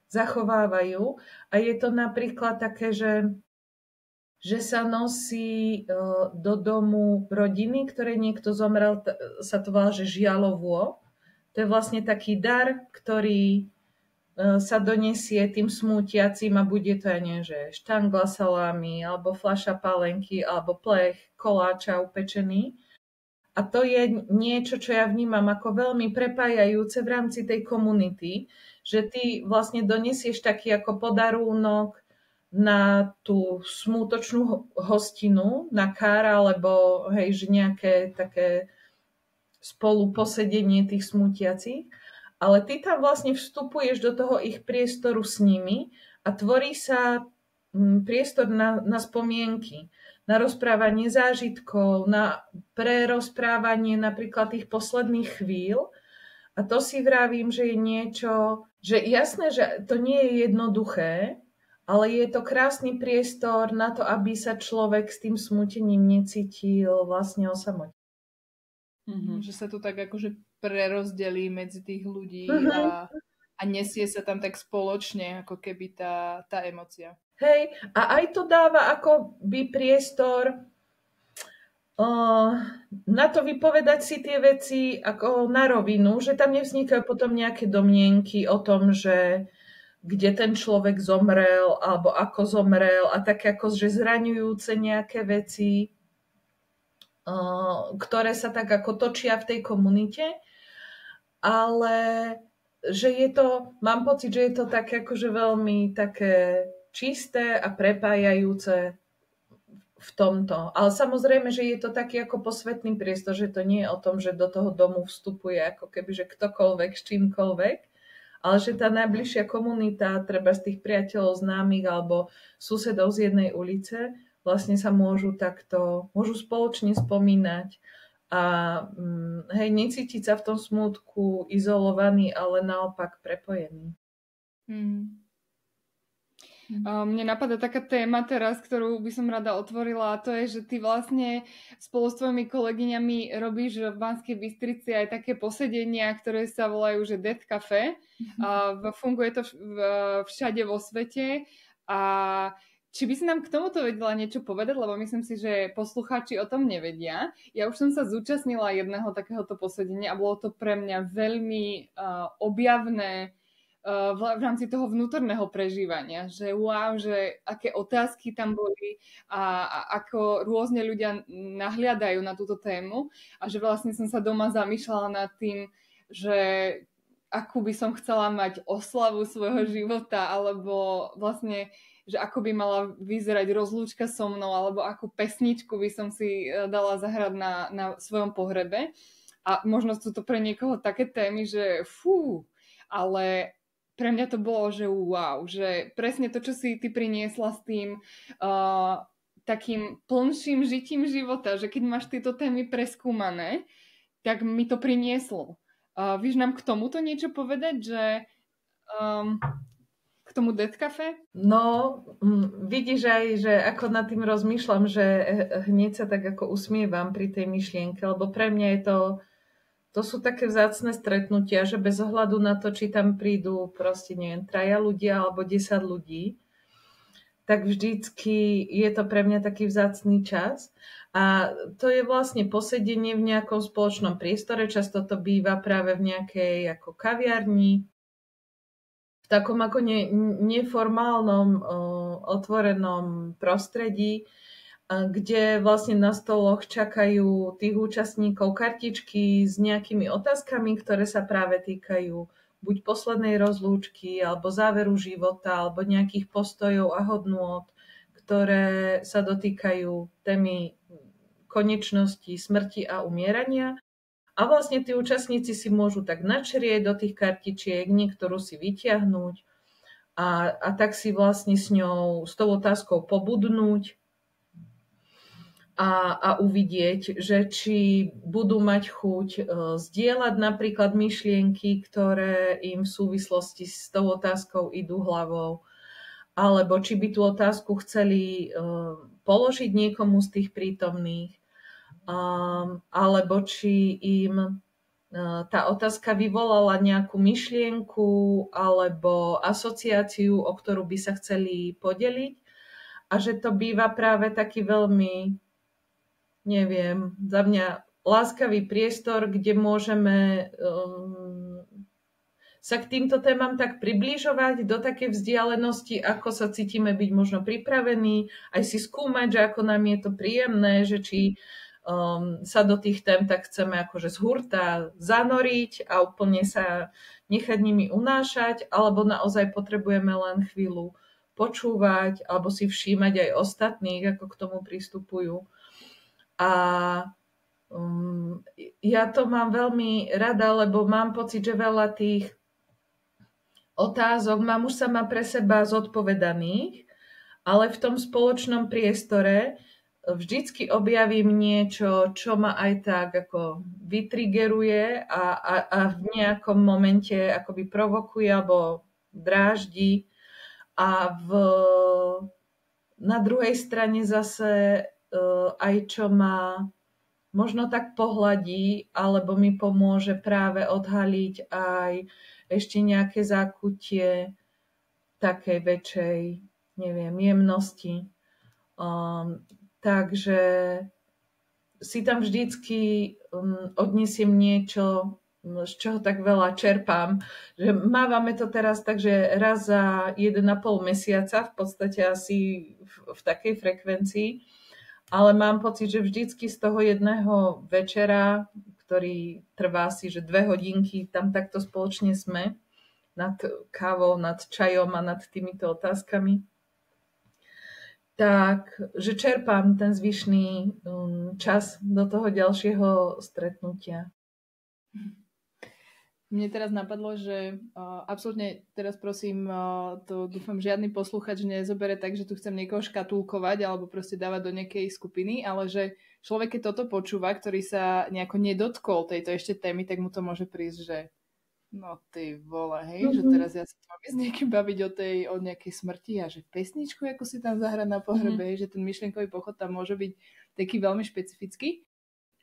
zachovávajú. A je to napríklad také, že sa nosí do domu rodiny, ktoré niekto zomrel, sa to volá, že žialovo. To je vlastne taký dar, ktorý sa donesie tým smútiacim a bude to, ja neviem, že štangla salámy, alebo fľaša pálenky, alebo plech koláča upečený. A to je niečo, čo ja vnímam ako veľmi prepájajúce v rámci tej komunity, že ty vlastne donesieš taký ako podarúnok na tú smútočnú hostinu, na kár, alebo hej, že nejaké také spolu posedenie tých smútiacich. Ale ty tam vlastne vstupuješ do toho ich priestoru s nimi a tvorí sa priestor na spomienky, na rozprávanie zážitkov, na prerozprávanie napríklad tých posledných chvíľ. A to si vravím, že je niečo, že jasné, že to nie je jednoduché, ale je to krásny priestor na to, aby sa človek s tým smútením necítil vlastne osamotený. Že sa to tak akože prerozdelí medzi tých ľudí a nesie sa tam tak spoločne, ako keby tá emócia. Hej, a aj to dáva akoby priestor na to vypovedať si tie veci ako na rovinu, že tam nevznikajú potom nejaké domnienky o tom, že kde ten človek zomrel alebo ako zomrel a také ako že zraňujúce nejaké veci, ktoré sa tak ako točia v tej komunite, ale že je to, mám pocit, že je to také akože veľmi také čisté a prepájajúce v tomto. Ale samozrejme, že je to taký ako posvetný priestor, že to nie je o tom, že do toho domu vstupuje ako keby, že ktokoľvek s čímkoľvek, ale že tá najbližšia komunita, treba z tých priateľov, známych alebo susedov z jednej ulice, vlastne sa môžu spoločne spomínať a hej, necítiť sa v tom smútku izolovaný, ale naopak prepojený. Mne napadá taká téma teraz, ktorú by som rada otvorila, a to je, že ty vlastne spolu s tvojimi kolegyňami robíš v Banskej Bystrici aj také posedenia, ktoré sa volajú, že Death Cafe. Funguje to všade vo svete. A či by si nám k tomuto vedela niečo povedať, lebo myslím si, že poslucháči o tom nevedia. Ja už som sa zúčastnila jedného takéhoto posedenia a bolo to pre mňa veľmi objavné v rámci toho vnútorného prežívania, že wow, že aké otázky tam boli a ako rôzne ľudia nahliadajú na túto tému a že vlastne som sa doma zamýšľala nad tým, že akú by som chcela mať oslavu svojho života, alebo vlastne, že ako by mala vyzerať rozlúčka so mnou, alebo akú pesničku by som si dala zahrať na svojom pohrebe. A možno sú to pre niekoho také témy, že ale pre mňa to bolo, že wow, že presne to, čo si ty priniesla s tým takým plnším žitím života, že keď máš tieto témy preskúmané, tak mi to prinieslo. Vieš nám k tomuto niečo povedať, že k tomu Death Cafe? No, vidíš aj, že ako nad tým rozmýšľam, že hneď sa tak ako usmievam pri tej myšlienke, lebo pre mňa je to sú také vzácne stretnutia, že bez ohľadu na to, či tam prídu proste, neviem, 3 ľudia alebo 10 ľudí, tak vždycky je to pre mňa taký vzácny čas. A to je vlastne posedenie v nejakom spoločnom priestore. Často to býva práve v nejakej ako kaviarni, v takom ako neformálnom, otvorenom prostredí, kde vlastne na stoloch čakajú tých účastníkov kartičky s nejakými otázkami, ktoré sa práve týkajú buď poslednej rozlúčky, alebo záveru života, alebo nejakých postojov a hodnôt, ktoré sa dotýkajú témy konečnosti, smrti a umierania. A vlastne tí účastníci si môžu tak načrieť do tých kartičiek, niektorú si vytiahnuť a tak si vlastne s tou otázkou pobudnúť, a uvidieť, že či budú mať chuť zdieľať napríklad myšlienky, ktoré im v súvislosti s tou otázkou idú hlavou, alebo či by tú otázku chceli položiť niekomu z tých prítomných, alebo či im tá otázka vyvolala nejakú myšlienku alebo asociáciu, o ktorú by sa chceli podeliť, a že to býva práve taký veľmi, neviem, za mňa láskavý priestor, kde môžeme sa k týmto témam tak približovať do takej vzdialenosti, ako sa cítime byť možno pripravení, aj si skúmať, že ako nám je to príjemné, že či sa do tých tém tak chceme akože z hurta zanoriť a úplne sa nechať nimi unášať, alebo naozaj potrebujeme len chvíľu počúvať alebo si všímať aj ostatných, ako k tomu pristupujú. A ja to mám veľmi rada, lebo mám pocit, že veľa tých otázok mám už sama pre seba zodpovedaných, ale v tom spoločnom priestore vždycky objavím niečo, čo ma aj tak ako vytrigeruje a v nejakom momente akoby provokuje alebo dráždi. A na druhej strane zase aj čo ma možno tak pohľadí, alebo mi pomôže práve odhaliť aj ešte nejaké zákutie takej väčšej, neviem, jemnosti. Takže si tam vždycky odnesiem niečo, z čoho tak veľa čerpám. Že mávame to teraz tak, že raz za 1,5 mesiaca, v podstate asi v takej frekvencii, ale mám pocit, že vždycky z toho jedného večera, ktorý trvá asi že 2 hodinky, tam takto spoločne sme nad kávou, nad čajom a nad týmito otázkami. tak, že čerpám ten zvyšný čas do toho ďalšieho stretnutia. Mne teraz napadlo, že absolútne teraz prosím, to dúfam, žiadny posluchač nezobere tak, že tu chcem niekoho škatulkovať alebo proste dávať do nejakej skupiny, ale že človek, keď toto počúva, ktorý sa nejako nedotkol tejto ešte témy, tak mu to môže prísť, že no ty vole, hej, že teraz ja sa mám s niekým baviť o nejakej smrti a že pesničku, ako si tam zahrať na pohrebe, že ten myšlienkový pochod tam môže byť taký veľmi špecifický.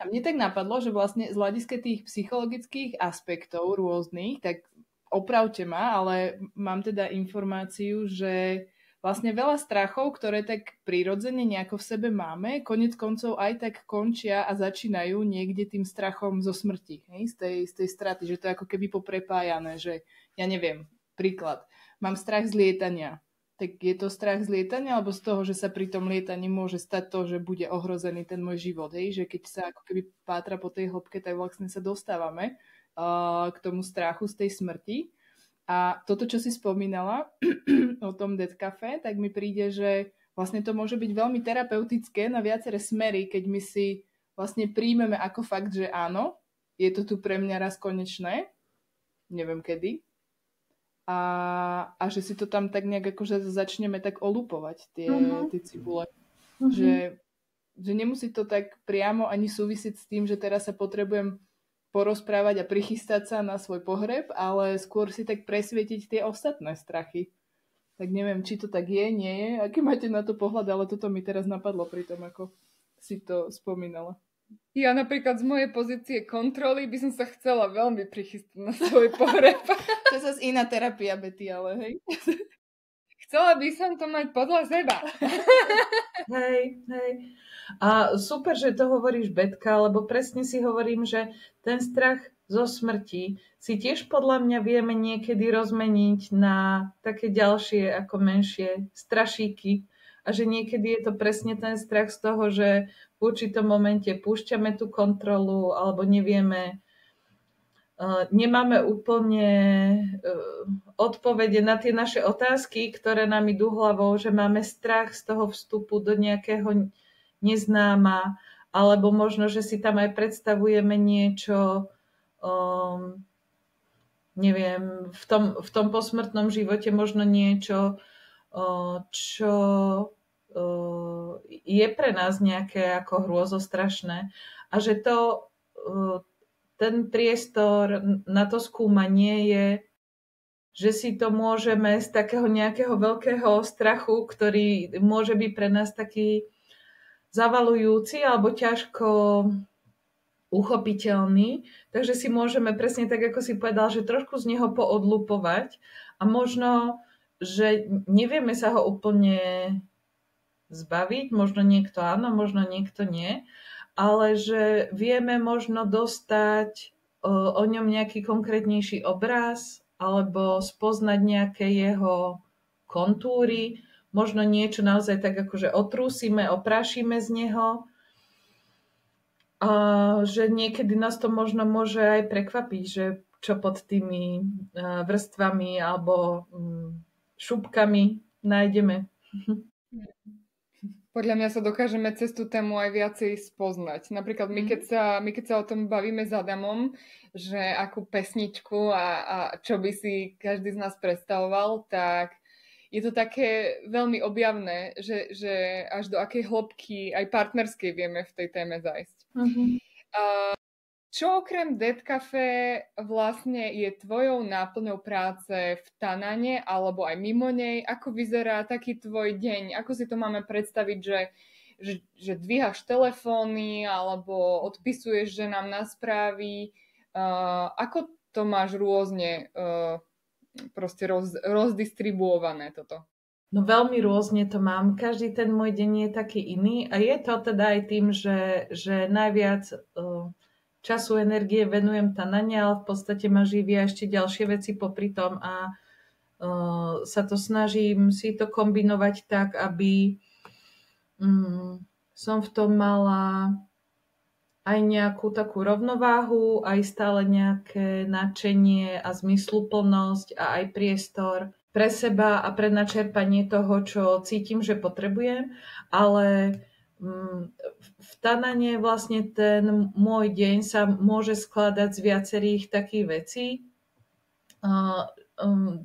A mne tak napadlo, že vlastne z hľadiska tých psychologických aspektov rôznych, tak opravte ma, ale mám teda informáciu, že vlastne veľa strachov, ktoré tak prirodzene nejako v sebe máme, konec koncov aj tak končia a začínajú niekde tým strachom zo smrti, hej? Z tej straty, že to je ako keby poprepájané, že ja neviem, príklad, mám strach z lietania. Tak je to strach z lietania, alebo z toho, že sa pri tom lietaní môže stať to, že bude ohrozený ten môj život, hej? Že keď sa ako keby pátra po tej hĺbke, tak vlastne sa dostávame k tomu strachu z tej smrti. A toto, čo si spomínala o tom Death Café, tak mi príde, že vlastne to môže byť veľmi terapeutické na viaceré smery, keď my si vlastne príjmeme ako fakt, že áno, je to tu pre mňa raz konečné, neviem kedy, a že si to tam tak nejak akože začneme tak olupovať tie cibule. Že nemusí to tak priamo ani súvisieť s tým, že teraz sa potrebujem porozprávať a prichystať sa na svoj pohreb, ale skôr si tak presvietiť tie ostatné strachy. Tak neviem, či to tak je, nie je. Aký máte na to pohľad, ale toto mi teraz napadlo pri tom, ako si to spomínala. Ja napríklad z mojej pozície kontroly by som sa chcela veľmi prichystať na svoj pohreb. To je zase iná terapia, Betty, ale hej. Chcela by som to mať podľa seba. Hej. A super, že to hovoríš, Betka, lebo presne si hovorím, že ten strach zo smrti si tiež podľa mňa vieme niekedy rozmeniť na také ďalšie ako menšie strašíky. A že niekedy je to presne ten strach z toho, že v určitom momente púšťame tú kontrolu alebo nemáme úplne odpovede na tie naše otázky, ktoré nám idú hlavou, že máme strach z toho vstupu do nejakého neznáma, alebo možno, že si tam aj predstavujeme niečo, neviem, v tom posmrtnom živote možno niečo, čo je pre nás nejaké ako hrôzostrašné a že ten priestor na to skúmanie je, že si to môžeme z takého nejakého veľkého strachu, ktorý môže byť pre nás taký zavalujúci alebo ťažko uchopiteľný, takže si môžeme presne tak, ako si povedal, že trošku z neho poodlupovať a možno, že nevieme sa ho úplne zbaviť, možno niekto áno, možno niekto nie, ale že vieme možno dostať o ňom nejaký konkrétnejší obraz alebo spoznať nejaké jeho kontúry, možno niečo naozaj tak akože otrúsime, oprášime z neho a že niekedy nás to možno môže aj prekvapiť, že čo pod tými vrstvami alebo šupkami nájdeme. Podľa mňa sa dokážeme cez tú tému aj viacej spoznať. Napríklad my keď sa o tom bavíme s Adamom, že akú pesničku a čo by si každý z nás predstavoval, tak je to také veľmi objavné, že až do akej hĺbky aj partnerskej vieme v tej téme zájsť. Čo okrem Death Café vlastne je tvojou náplňou práce v Tanane alebo aj mimo nej? Ako vyzerá taký tvoj deň? Ako si to máme predstaviť, že dvíhaš telefóny alebo odpisuješ ženám na správy? Ako to máš rôzne proste rozdistribuované toto? No veľmi rôzne to mám. Každý ten môj deň je taký iný a je to teda aj tým, že najviac času, energie venujem Tanane, ale v podstate ma živia ešte ďalšie veci popri tom a sa to snažím si to kombinovať tak, aby som v tom mala aj nejakú takú rovnováhu, aj stále nejaké nadšenie a zmysluplnosť a aj priestor pre seba a pre načerpanie toho, čo cítim, že potrebujem, ale v Tanane vlastne ten môj deň sa môže skladať z viacerých takých vecí.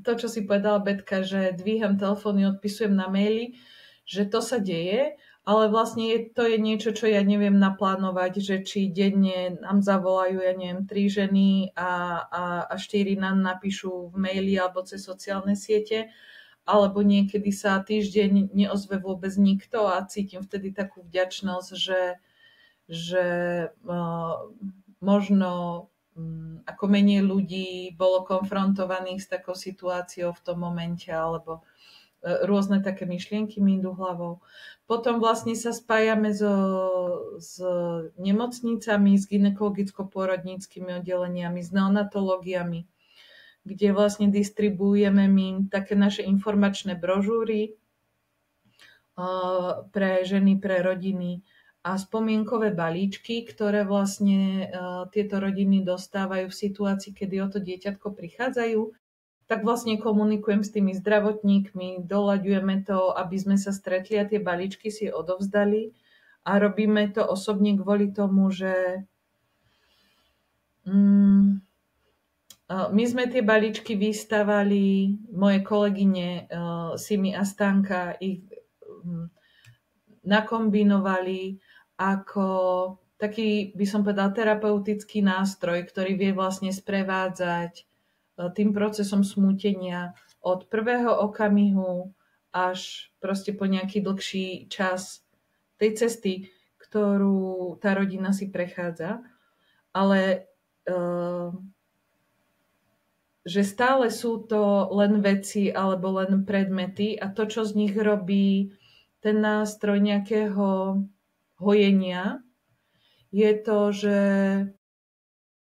To, čo si povedala Betka, že dvíham telefóny, odpisujem na maily, že to sa deje, ale vlastne to je niečo, čo ja neviem naplánovať, že či denne nám zavolajú, ja neviem, 3 ženy a 4 nám napíšu v maili alebo cez sociálne siete, alebo niekedy sa týždeň neozve vôbec nikto a cítim vtedy takú vďačnosť, že možno ako menej ľudí bolo konfrontovaných s takou situáciou v tom momente, alebo rôzne také myšlienky mi idú hlavou. Potom vlastne sa spájame s nemocnicami, s gynekologicko-pôrodníckymi oddeleniami, s neonatológiami, kde vlastne distribuujeme my také naše informačné brožúry pre ženy, pre rodiny a spomienkové balíčky, ktoré vlastne tieto rodiny dostávajú v situácii, kedy o to dieťatko prichádzajú. Tak vlastne komunikujem s tými zdravotníkmi, doľaďujeme to, aby sme sa stretli a tie balíčky si odovzdali. A robíme to osobne kvôli tomu, že my sme tie balíčky vystavali, moje kolegyne Simi a Stanka ich nakombinovali ako taký, by som povedala, terapeutický nástroj, ktorý vie vlastne sprevádzať tým procesom smútenia od prvého okamihu až proste po nejaký dlhší čas tej cesty, ktorú tá rodina si prechádza. Ale že stále sú to len veci alebo len predmety a to, čo z nich robí ten nástroj nejakého hojenia, je to, že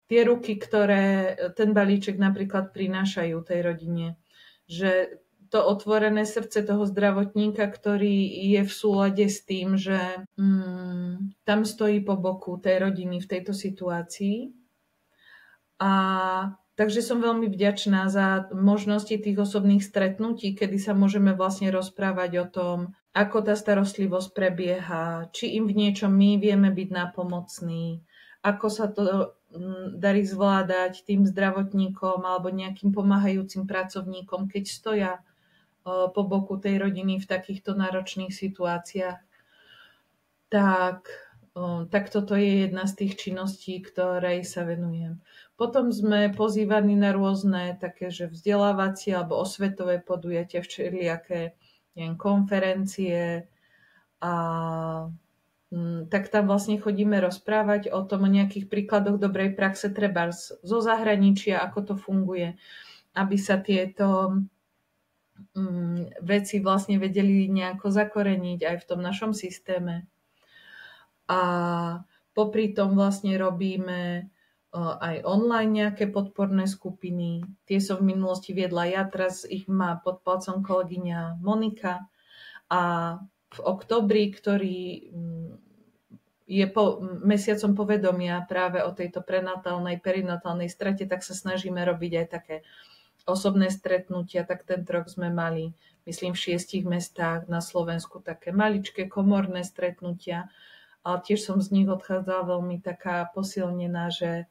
tie ruky, ktoré ten balíček napríklad prinášajú tej rodine, že to otvorené srdce toho zdravotníka, ktorý je v súlade s tým, že tam stojí po boku tej rodiny v tejto situácii. A takže som veľmi vďačná za možnosti tých osobných stretnutí, kedy sa môžeme vlastne rozprávať o tom, ako tá starostlivosť prebieha, či im v niečom my vieme byť nápomocní, ako sa to darí zvládať tým zdravotníkom alebo nejakým pomáhajúcim pracovníkom, keď stoja po boku tej rodiny v takýchto náročných situáciách. Tak toto je jedna z tých činností, ktorej sa venujem. Potom sme pozývaní na rôzne také, že vzdelávacie alebo osvetové podujatia, všelijaké konferencie a tak tam vlastne chodíme rozprávať o tom, o nejakých príkladoch dobrej praxe, trebárs zo zahraničia, ako to funguje, aby sa tieto veci vlastne vedeli nejako zakoreniť aj v tom našom systéme. A popri tom vlastne robíme aj online nejaké podporné skupiny. Tie som v minulosti viedla ja, teraz ich má pod palcom kolegyňa Monika. A v októbri, ktorý je mesiacom povedomia práve o tejto prenatálnej, perinatálnej strate, tak sa snažíme robiť aj také osobné stretnutia. Tak tento rok sme mali, myslím, v 6 mestách na Slovensku také maličké komorné stretnutia. Ale tiež som z nich odchádzala veľmi taká posilnená, že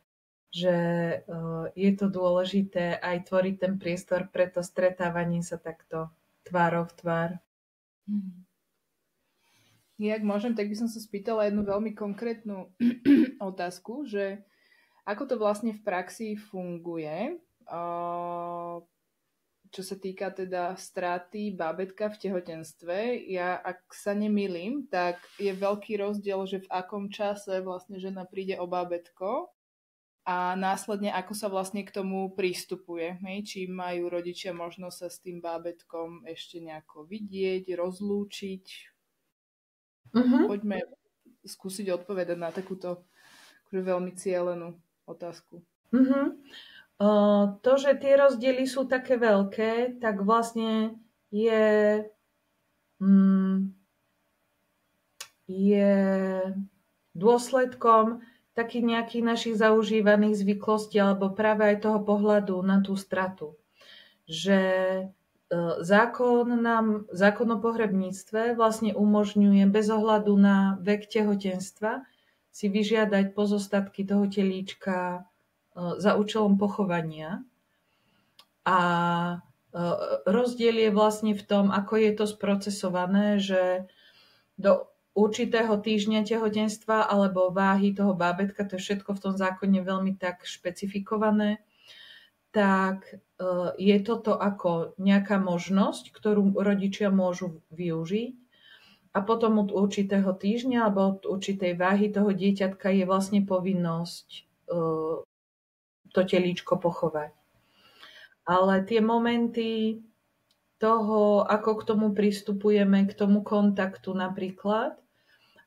je to dôležité aj tvoriť ten priestor pre to stretávanie sa takto tvárou v tvár. Jak môžem, tak by som sa spýtala jednu veľmi konkrétnu otázku, že ako to vlastne v praxi funguje, čo sa týka teda straty bábätka v tehotenstve. Ja, ak sa nemýlim, tak je veľký rozdiel, že v akom čase vlastne žena príde o bábätko a následne ako sa vlastne k tomu prístupuje. Či majú rodičia možnosť sa s tým bábätkom ešte nejako vidieť, rozlúčiť. Poďme skúsiť odpovedať na takúto veľmi cielenú otázku. To, že tie rozdiely sú také veľké, tak vlastne je dôsledkom takých nejakých našich zaužívaných zvyklostí alebo práve aj toho pohľadu na tú stratu. Že zákon o pohrebníctve vlastne umožňuje bez ohľadu na vek tehotenstva si vyžiadať pozostatky toho telíčka za účelom pochovania. A rozdiel je vlastne v tom, ako je to sprocesované, že do určitého týždňa tehotenstva alebo váhy toho bábätka, to je všetko v tom zákone veľmi tak špecifikované, tak je toto ako nejaká možnosť, ktorú rodičia môžu využiť. A potom od určitého týždňa alebo od určitej váhy toho dieťatka je vlastne povinnosť to telíčko pochovať. Ale tie momenty toho, ako k tomu pristupujeme, k tomu kontaktu napríklad,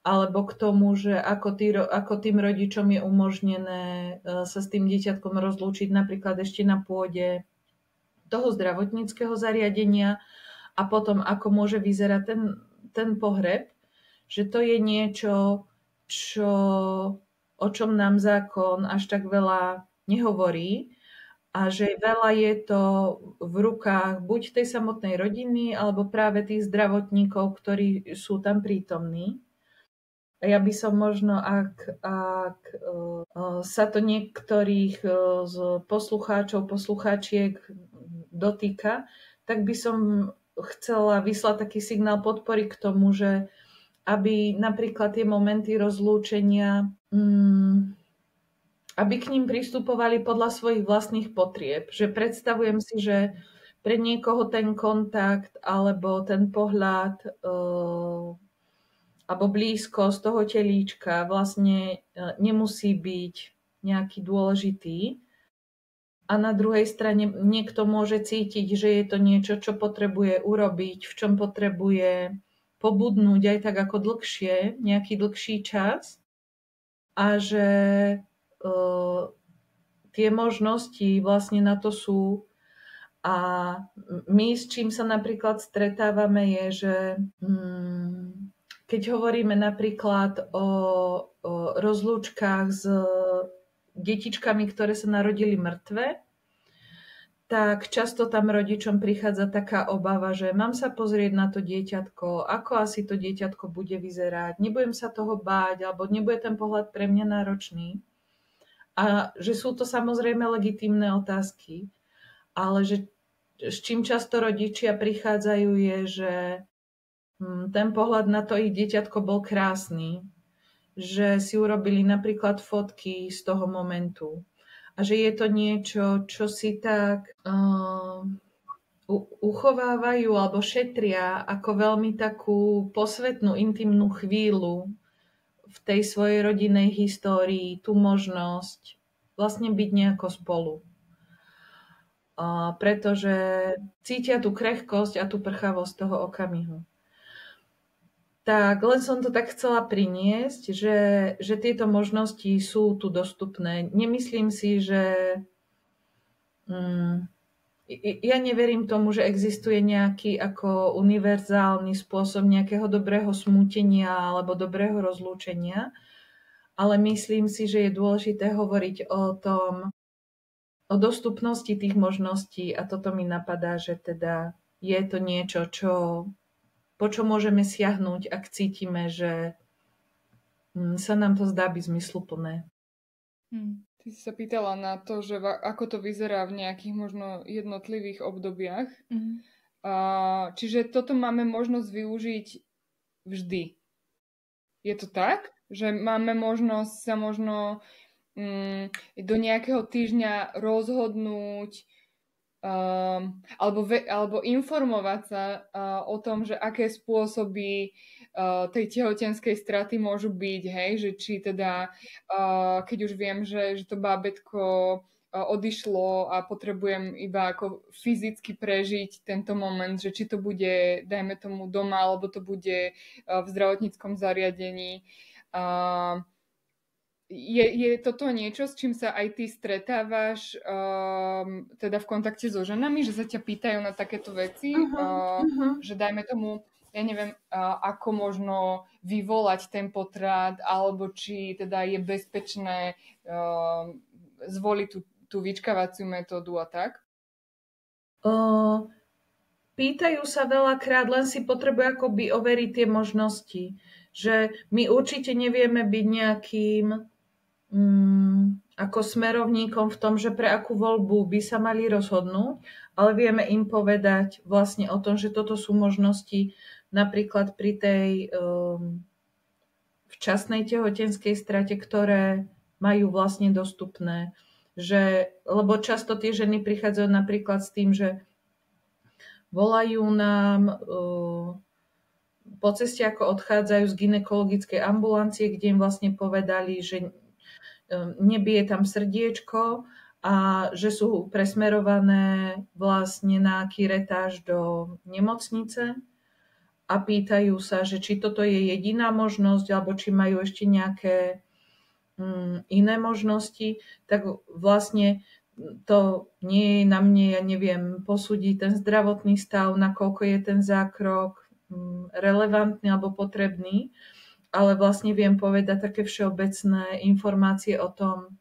alebo k tomu, že ako tým rodičom je umožnené sa s tým dieťatkom rozlúčiť napríklad ešte na pôde toho zdravotníckeho zariadenia a potom ako môže vyzerať ten pohreb, že to je niečo, o čom nám zákon až tak veľa nehovorí a že veľa je to v rukách buď tej samotnej rodiny alebo práve tých zdravotníkov, ktorí sú tam prítomní. Ja by som možno, ak sa to niektorých z poslucháčiek dotýka, tak by som chcela vyslať taký signál podpory k tomu, že aby napríklad tie momenty rozlúčenia, aby k ním pristupovali podľa svojich vlastných potrieb. Že predstavujem si, že pre niekoho ten kontakt alebo ten pohľad alebo blízkosť toho telíčka vlastne nemusí byť nejaký dôležitý. A na druhej strane niekto môže cítiť, že je to niečo, čo potrebuje urobiť, v čom potrebuje pobudnúť aj tak ako dlhšie, nejaký dlhší čas. A že tie možnosti vlastne na to sú. A my, s čím sa napríklad stretávame, je, že keď hovoríme napríklad o rozlúčkach s detičkami, ktoré sa narodili mŕtve, tak často tam rodičom prichádza taká obava, že mám sa pozrieť na to dieťatko, ako asi to dieťatko bude vyzerať, nebudem sa toho báť, alebo nebude ten pohľad pre mňa náročný. A že sú to samozrejme legitímne otázky, ale že s čím často rodičia prichádzajú je, že ten pohľad na to ich dieťatko bol krásny, že si urobili napríklad fotky z toho momentu a že je to niečo, čo si tak uchovávajú alebo šetria ako veľmi takú posvetnú, intimnú chvíľu v tej svojej rodinnej histórii, tú možnosť vlastne byť nejako spolu. Pretože cítia tú krehkosť a tú prchavosť toho okamihu. Tak len som to tak chcela priniesť, že tieto možnosti sú tu dostupné. Nemyslím si, že ja neverím tomu, že existuje nejaký ako univerzálny spôsob nejakého dobrého smútenia alebo dobrého rozlúčenia, ale myslím si, že je dôležité hovoriť o dostupnosti tých možností a toto mi napadá, že teda je to niečo, po čo môžeme siahnuť, ak cítime, že sa nám to zdá byť zmysluplné. Ty si sa pýtala na to, že ako to vyzerá v nejakých možno jednotlivých obdobiach. Čiže toto máme možnosť využiť vždy. Je to tak? Že máme možnosť sa možno do nejakého týždňa rozhodnúť alebo informovať sa o tom, že aké spôsoby tej tehotenskej straty môžu byť, hej, že či teda, keď už viem, že to bábätko odišlo a potrebujem iba ako fyzicky prežiť tento moment, že či to bude, dajme tomu doma, alebo to bude v zdravotníckom zariadení. Je toto niečo, s čím sa aj ty stretávaš teda v kontakte so ženami, že sa ťa pýtajú na takéto veci? Že dajme tomu, ja neviem, ako možno vyvolať ten potrat, alebo či teda je bezpečné zvoliť tú vyčkávaciu metódu a tak? pýtajú sa veľakrát, len si potrebujú akoby overiť tie možnosti. Že my určite nevieme byť nejakým ako smerovníkom v tom, že pre akú voľbu by sa mali rozhodnúť, ale vieme im povedať vlastne o tom, že toto sú možnosti napríklad pri tej včasnej tehotenskej strate, ktoré majú vlastne dostupné. Lebo často tie ženy prichádzajú napríklad s tým, že volajú nám po ceste, ako odchádzajú z gynekologickej ambulancie, kde im vlastne povedali, že nebije tam srdiečko a že sú presmerované vlastne na kiretáž do nemocnice a pýtajú sa, že či toto je jediná možnosť, alebo či majú ešte nejaké iné možnosti, tak vlastne to nie je na mne, ja neviem, posúdiť ten zdravotný stav, nakoľko je ten zákrok relevantný alebo potrebný, ale vlastne viem povedať také všeobecné informácie o tom,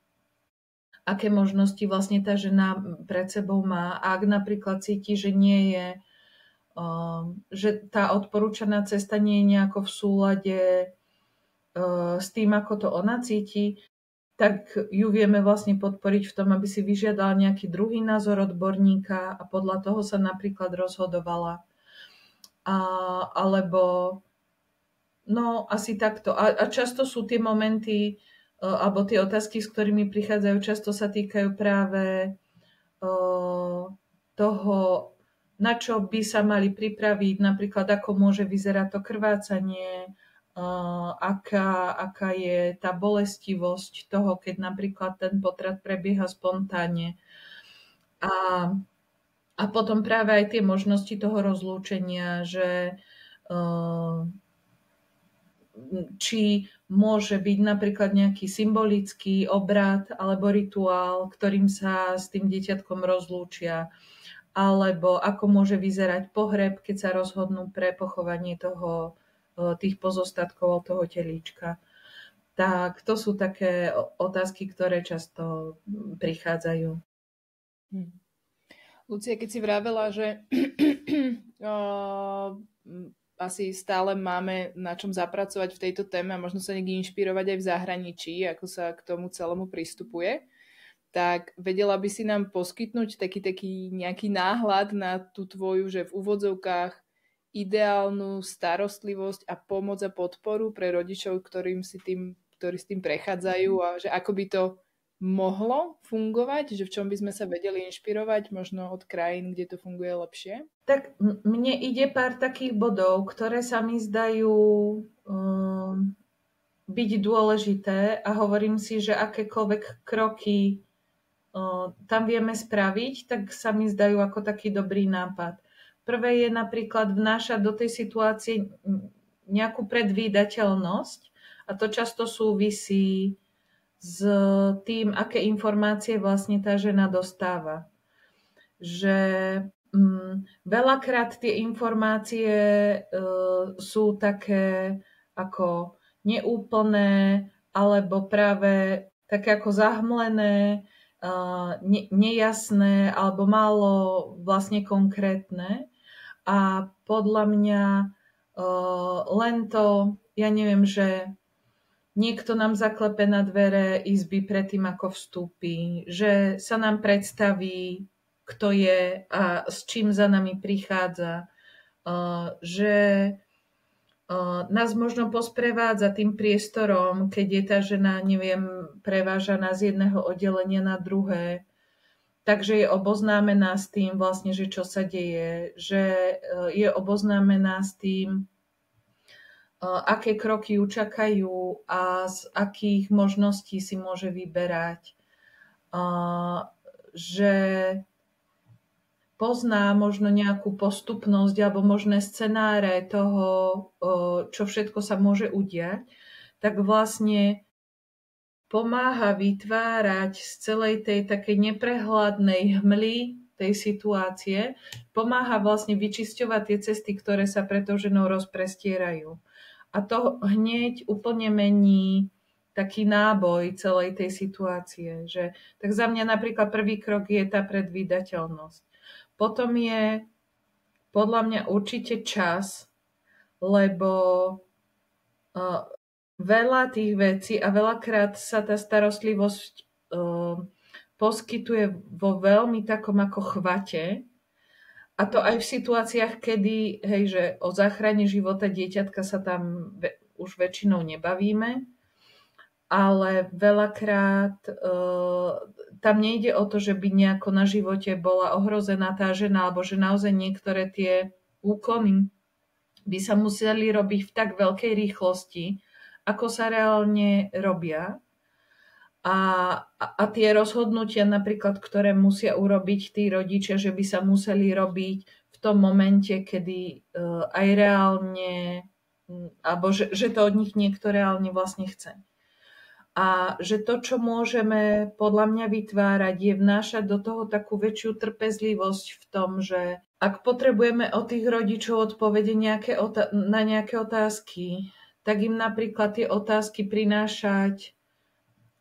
aké možnosti vlastne tá žena pred sebou má. A ak napríklad cíti, že nie je, že tá odporúčaná cesta nie je nejako v súlade s tým, ako to ona cíti, tak ju vieme vlastne podporiť v tom, aby si vyžiadala nejaký druhý názor odborníka a podľa toho sa napríklad rozhodovala. Alebo no asi takto. A často sú tie momenty, alebo tie otázky, s ktorými prichádzajú, často sa týkajú práve toho, na čo by sa mali pripraviť, napríklad ako môže vyzerať to krvácanie, aká je tá bolestivosť toho, keď napríklad ten potrat prebieha spontánne. A potom práve aj tie možnosti toho rozlúčenia, že či môže byť napríklad nejaký symbolický obrad alebo rituál, ktorým sa s tým dieťatkom rozlúčia, alebo ako môže vyzerať pohreb, keď sa rozhodnú pre pochovanie tých pozostatkov toho telíčka. Tak to sú také otázky, ktoré často prichádzajú. Lucia, keď si vravela, že asi stále máme na čom zapracovať v tejto téme a možno sa niekde inšpirovať aj v zahraničí, ako sa k tomu celému pristupuje, tak vedela by si nám poskytnúť taký nejaký náhľad na tú tvoju, že v úvodzovkách ideálnu starostlivosť a pomoc a podporu pre rodičov, ktorí s tým prechádzajú a že ako by to mohlo fungovať, že v čom by sme sa vedeli inšpirovať možno od krajín, kde to funguje lepšie? Tak mne ide pár takých bodov, ktoré sa mi zdajú byť dôležité a hovorím si, že akékoľvek kroky tam vieme spraviť, tak sa mi zdajú ako taký dobrý nápad. Prvé je napríklad vnášať do tej situácie nejakú predvídateľnosť a to často súvisí s tým, aké informácie vlastne tá žena dostáva. Že veľakrát tie informácie sú také ako neúplné alebo práve také ako zahmlené, nejasné alebo málo vlastne konkrétne. A podľa mňa len to, ja neviem, že niekto nám zaklepe na dvere izby predtým, ako vstúpi, že sa nám predstaví, kto je a s čím za nami prichádza, že nás možno posprevádza tým priestorom, keď je tá žena, neviem, prevážaná z jedného oddelenia na druhé. Takže je oboznámená s tým vlastne, že čo sa deje, že je oboznámená s tým, aké kroky ju čakajú a z akých možností si môže vyberať. Že pozná možno nejakú postupnosť alebo možné scenáre toho, čo všetko sa môže udiať, tak vlastne pomáha vytvárať z celej tej takej neprehľadnej hmly tej situácie, pomáha vlastne vyčisťovať tie cesty, ktoré sa pre tou ženou rozprestierajú. A to hneď úplne mení taký náboj celej tej situácie. Tak za mňa napríklad prvý krok je tá predvídateľnosť. Potom je podľa mňa určite čas, lebo veľa tých vecí a veľakrát sa tá starostlivosť poskytuje vo veľmi takom ako chvate. A to aj v situáciách, kedy, hej, že o záchrane života dieťatka sa tam už väčšinou nebavíme, ale veľakrát tam nejde o to, že by nejako na živote bola ohrozená tá žena, alebo že naozaj niektoré tie úkony by sa museli robiť v tak veľkej rýchlosti, ako sa reálne robia. A tie rozhodnutia napríklad, ktoré musia urobiť tí rodičia, že by sa museli robiť v tom momente, kedy aj reálne, alebo že to od nich niekto reálne vlastne chce. A že to, čo môžeme podľa mňa vytvárať, je vnášať do toho takú väčšiu trpezlivosť v tom, že ak potrebujeme od tých rodičov odpovede na nejaké otázky, tak im napríklad tie otázky prinášať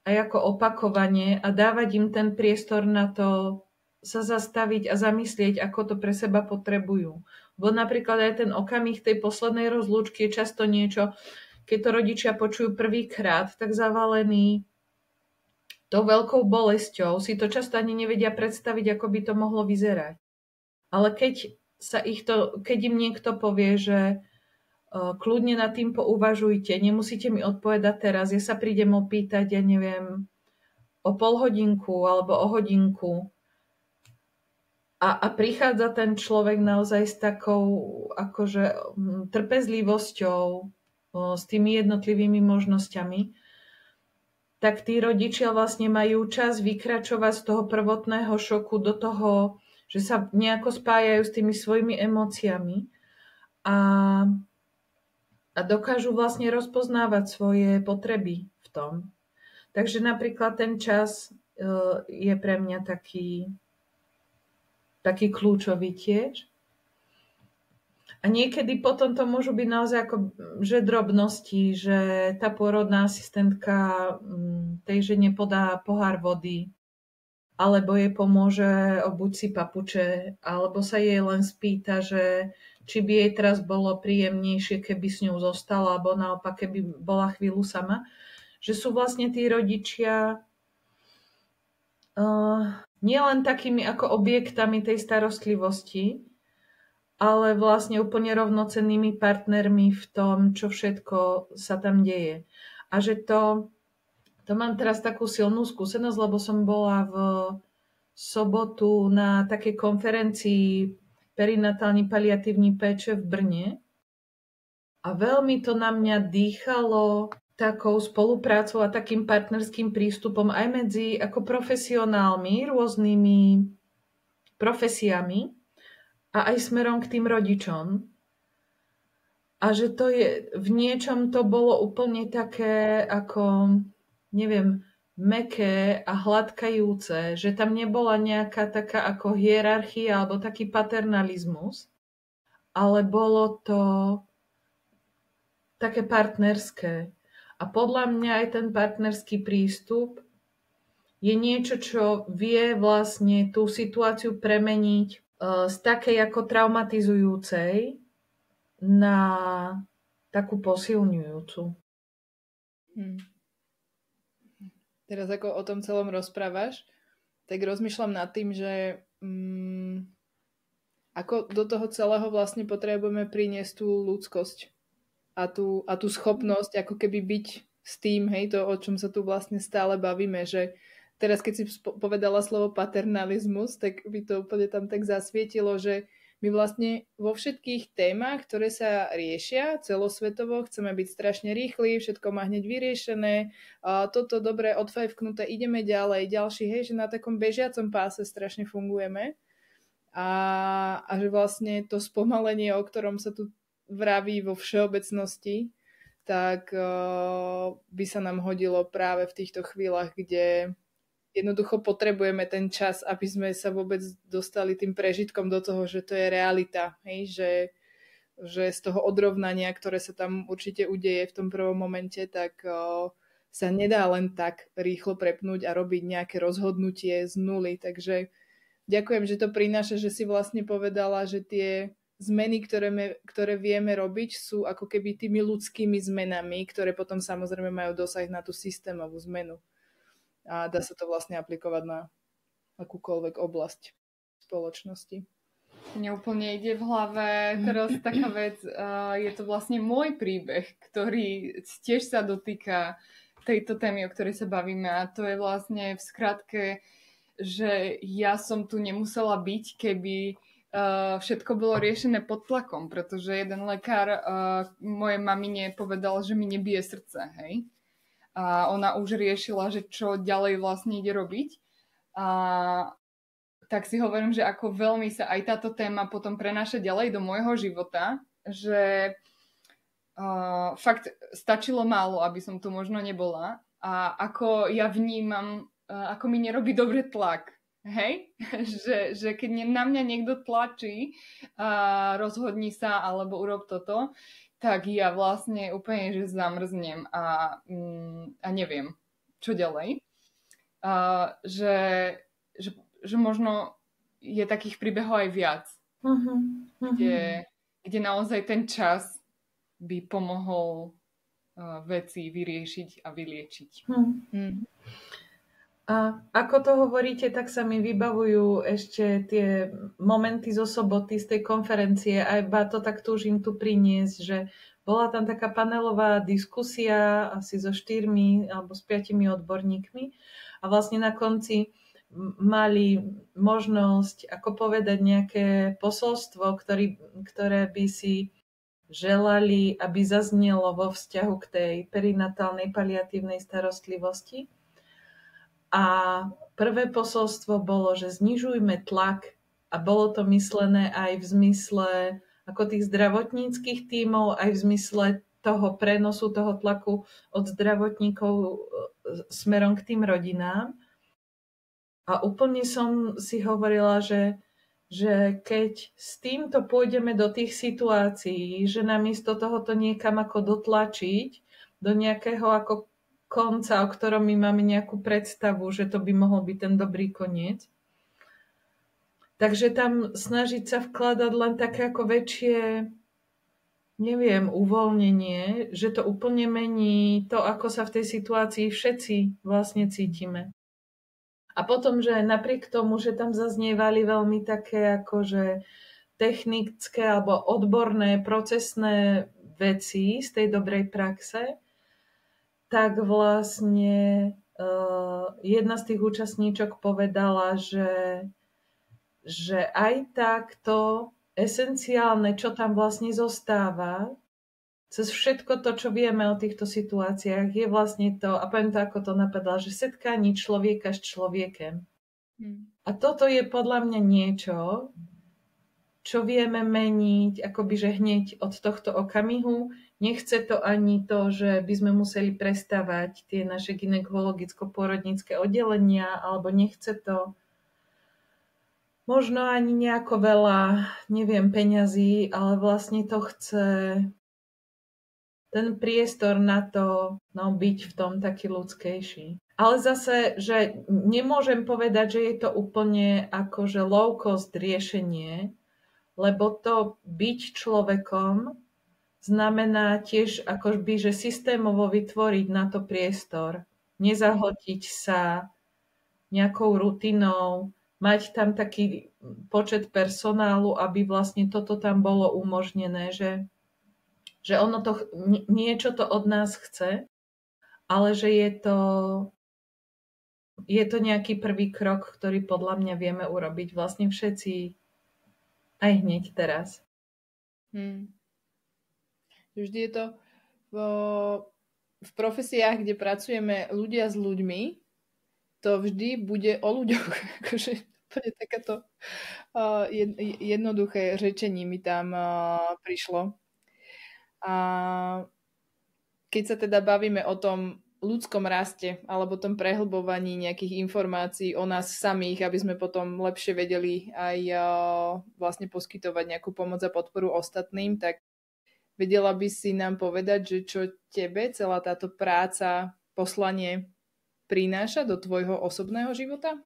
aj ako opakovanie a dávať im ten priestor na to sa zastaviť a zamyslieť, ako to pre seba potrebujú. Bo napríklad aj ten okamih tej poslednej rozlúčky je často niečo, keď to rodičia počujú prvýkrát, tak zavalení tou veľkou bolesťou si to často ani nevedia predstaviť, ako by to mohlo vyzerať. Ale keď im niekto povie, že kľudne nad tým pouvažujte, nemusíte mi odpovedať teraz, ja sa prídem opýtať, ja neviem, o pol hodinku alebo o hodinku. A prichádza ten človek naozaj s takou akože trpezlivosťou, s tými jednotlivými možnosťami, tak tí rodičia vlastne majú čas vykračovať z toho prvotného šoku do toho, že sa nejako spájajú s tými svojimi emóciami a dokážu vlastne rozpoznávať svoje potreby v tom. Takže napríklad ten čas je pre mňa taký kľúčový tiež. A niekedy potom to môžu byť naozaj ako že drobnosti, že tá pôrodná asistentka tej žene podá pohár vody, alebo jej pomôže obuť si papuče, alebo sa jej len spýta, že či by jej teraz bolo príjemnejšie, keby s ňou zostala, alebo naopak, keby bola chvíľu sama. Že sú vlastne tí rodičia nielen takými ako objektami tej starostlivosti, ale vlastne úplne rovnocennými partnermi v tom, čo všetko sa tam deje. A že to mám teraz takú silnú skúsenosť, lebo som bola v sobotu na takej konferencii perinatálnej paliatívnej péče v Brne a veľmi to na mňa dýchalo takou spoluprácou a takým partnerským prístupom aj medzi ako profesionálmi, rôznymi profesiami a aj smerom k tým rodičom. A že to je, v niečom to bolo úplne také ako, neviem, mäkké a hladkajúce, že tam nebola nejaká taká ako hierarchia alebo taký paternalizmus, ale bolo to také partnerské. A podľa mňa aj ten partnerský prístup je niečo, čo vie vlastne tú situáciu premeniť z takej ako traumatizujúcej na takú posilňujúcu. Teraz ako o tom celom rozprávaš, tak rozmýšľam nad tým, že ako do toho celého vlastne potrebujeme priniesť tú ľudskosť a tú schopnosť ako keby byť s tým, hej, to, o čom sa tu vlastne stále bavíme, že teraz keď si povedala slovo paternalizmus, tak by to úplne tam tak zasvietilo, že my vlastne vo všetkých témach, ktoré sa riešia celosvetovo, chceme byť strašne rýchli, všetko má hneď vyriešené, toto dobre odfajfknuté, ideme ďalej, ďalší, hej, že na takom bežiacom páse strašne fungujeme a že vlastne to spomalenie, o ktorom sa tu vraví vo všeobecnosti, tak by sa nám hodilo práve v týchto chvíľach, kde jednoducho potrebujeme ten čas, aby sme sa vôbec dostali tým prežitkom do toho, že to je realita. Hej? Že z toho odrovnania, ktoré sa tam určite udeje v tom prvom momente, tak sa nedá len tak rýchlo prepnúť a robiť nejaké rozhodnutie z nuly. Takže ďakujem, že to prináša, že si vlastne povedala, že tie zmeny, ktoré vieme robiť, sú ako keby tými ľudskými zmenami, ktoré potom samozrejme majú dosah na tú systémovú zmenu. A dá sa to vlastne aplikovať na akúkoľvek oblasť spoločnosti. Mne úplne ide v hlave teraz taká vec, je to vlastne môj príbeh, ktorý tiež sa dotýka tejto témy, o ktorej sa bavíme, a to je vlastne v skratke, že ja som tu nemusela byť, keby všetko bolo riešené pod tlakom, pretože jeden lekár mojej mamine povedal, že mi nebije srdce, hej. A ona už riešila, že čo ďalej vlastne ide robiť. A tak si hovorím, že ako veľmi sa aj táto téma potom prenáša ďalej do môjho života, že fakt stačilo málo, aby som tu možno nebola. A ako ja vnímam, ako mi nerobí dobre tlak. Hej? že keď na mňa niekto tlačí, rozhodni sa alebo urob toto, tak ja vlastne úplne že zamrznem a neviem, čo ďalej. Že možno je takých príbehov aj viac, kde naozaj ten čas by pomohol veci vyriešiť a vyliečiť. A ako to hovoríte, tak sa mi vybavujú ešte tie momenty zo soboty, z tej konferencie, a iba to tak túžim tu priniesť, že bola tam taká panelová diskusia asi so 4 alebo s 5 odborníkmi a vlastne na konci mali možnosť ako povedať nejaké posolstvo, ktoré by si želali, aby zaznelo vo vzťahu k tej perinatálnej paliatívnej starostlivosti. A prvé posolstvo bolo, že znižujme tlak, a bolo to myslené aj v zmysle ako tých zdravotníckych tímov, aj v zmysle toho prenosu, toho tlaku od zdravotníkov smerom k tým rodinám. A úplne som si hovorila, že keď s týmto pôjdeme do tých situácií, že namiesto tohoto niekam ako dotlačiť do nejakého ako konca, o ktorom my máme nejakú predstavu, že to by mohol byť ten dobrý koniec. Takže tam snažiť sa vkladať len také ako väčšie, neviem, uvoľnenie, že to úplne mení to, ako sa v tej situácii všetci vlastne cítime. A potom, že napriek tomu, že tam zaznievali veľmi také akože technické alebo odborné, procesné veci z tej dobrej praxe, tak vlastne jedna z tých účastníčok povedala, že aj tak to esenciálne, čo tam vlastne zostáva, cez všetko to, čo vieme o týchto situáciách, je vlastne to, a poviem to, ako to napadla, že setkanie človeka s človekem. A toto je podľa mňa niečo, čo vieme meniť akoby, že hneď od tohto okamihu. Nechce to ani to, že by sme museli prestávať tie naše gynekologicko-pôrodnícke oddelenia, alebo nechce to možno ani nejako veľa, neviem, peňazí, ale vlastne to chce ten priestor na to, byť v tom taký ľudskejší. Ale zase, že nemôžem povedať, že je to úplne akože low cost riešenie, lebo to byť človekom znamená tiež akoby, že systémovo vytvoriť na to priestor, nezahltiť sa nejakou rutinou, mať tam taký počet personálu, aby vlastne toto tam bolo umožnené, že ono to niečo to od nás chce, ale že je to nejaký prvý krok, ktorý podľa mňa vieme urobiť vlastne všetci aj hneď teraz. Vždy je to v profesiách, kde pracujeme ľudia s ľuďmi, to vždy bude o ľuďoch. Akože takéto jednoduché řečení mi tam prišlo. A keď sa teda bavíme o tom ľudskom raste alebo tom prehlbovaní nejakých informácií o nás samých, aby sme potom lepšie vedeli aj vlastne poskytovať nejakú pomoc a podporu ostatným, tak vedela by si nám povedať, že čo tebe celá táto práca, poslanie prináša do tvojho osobného života?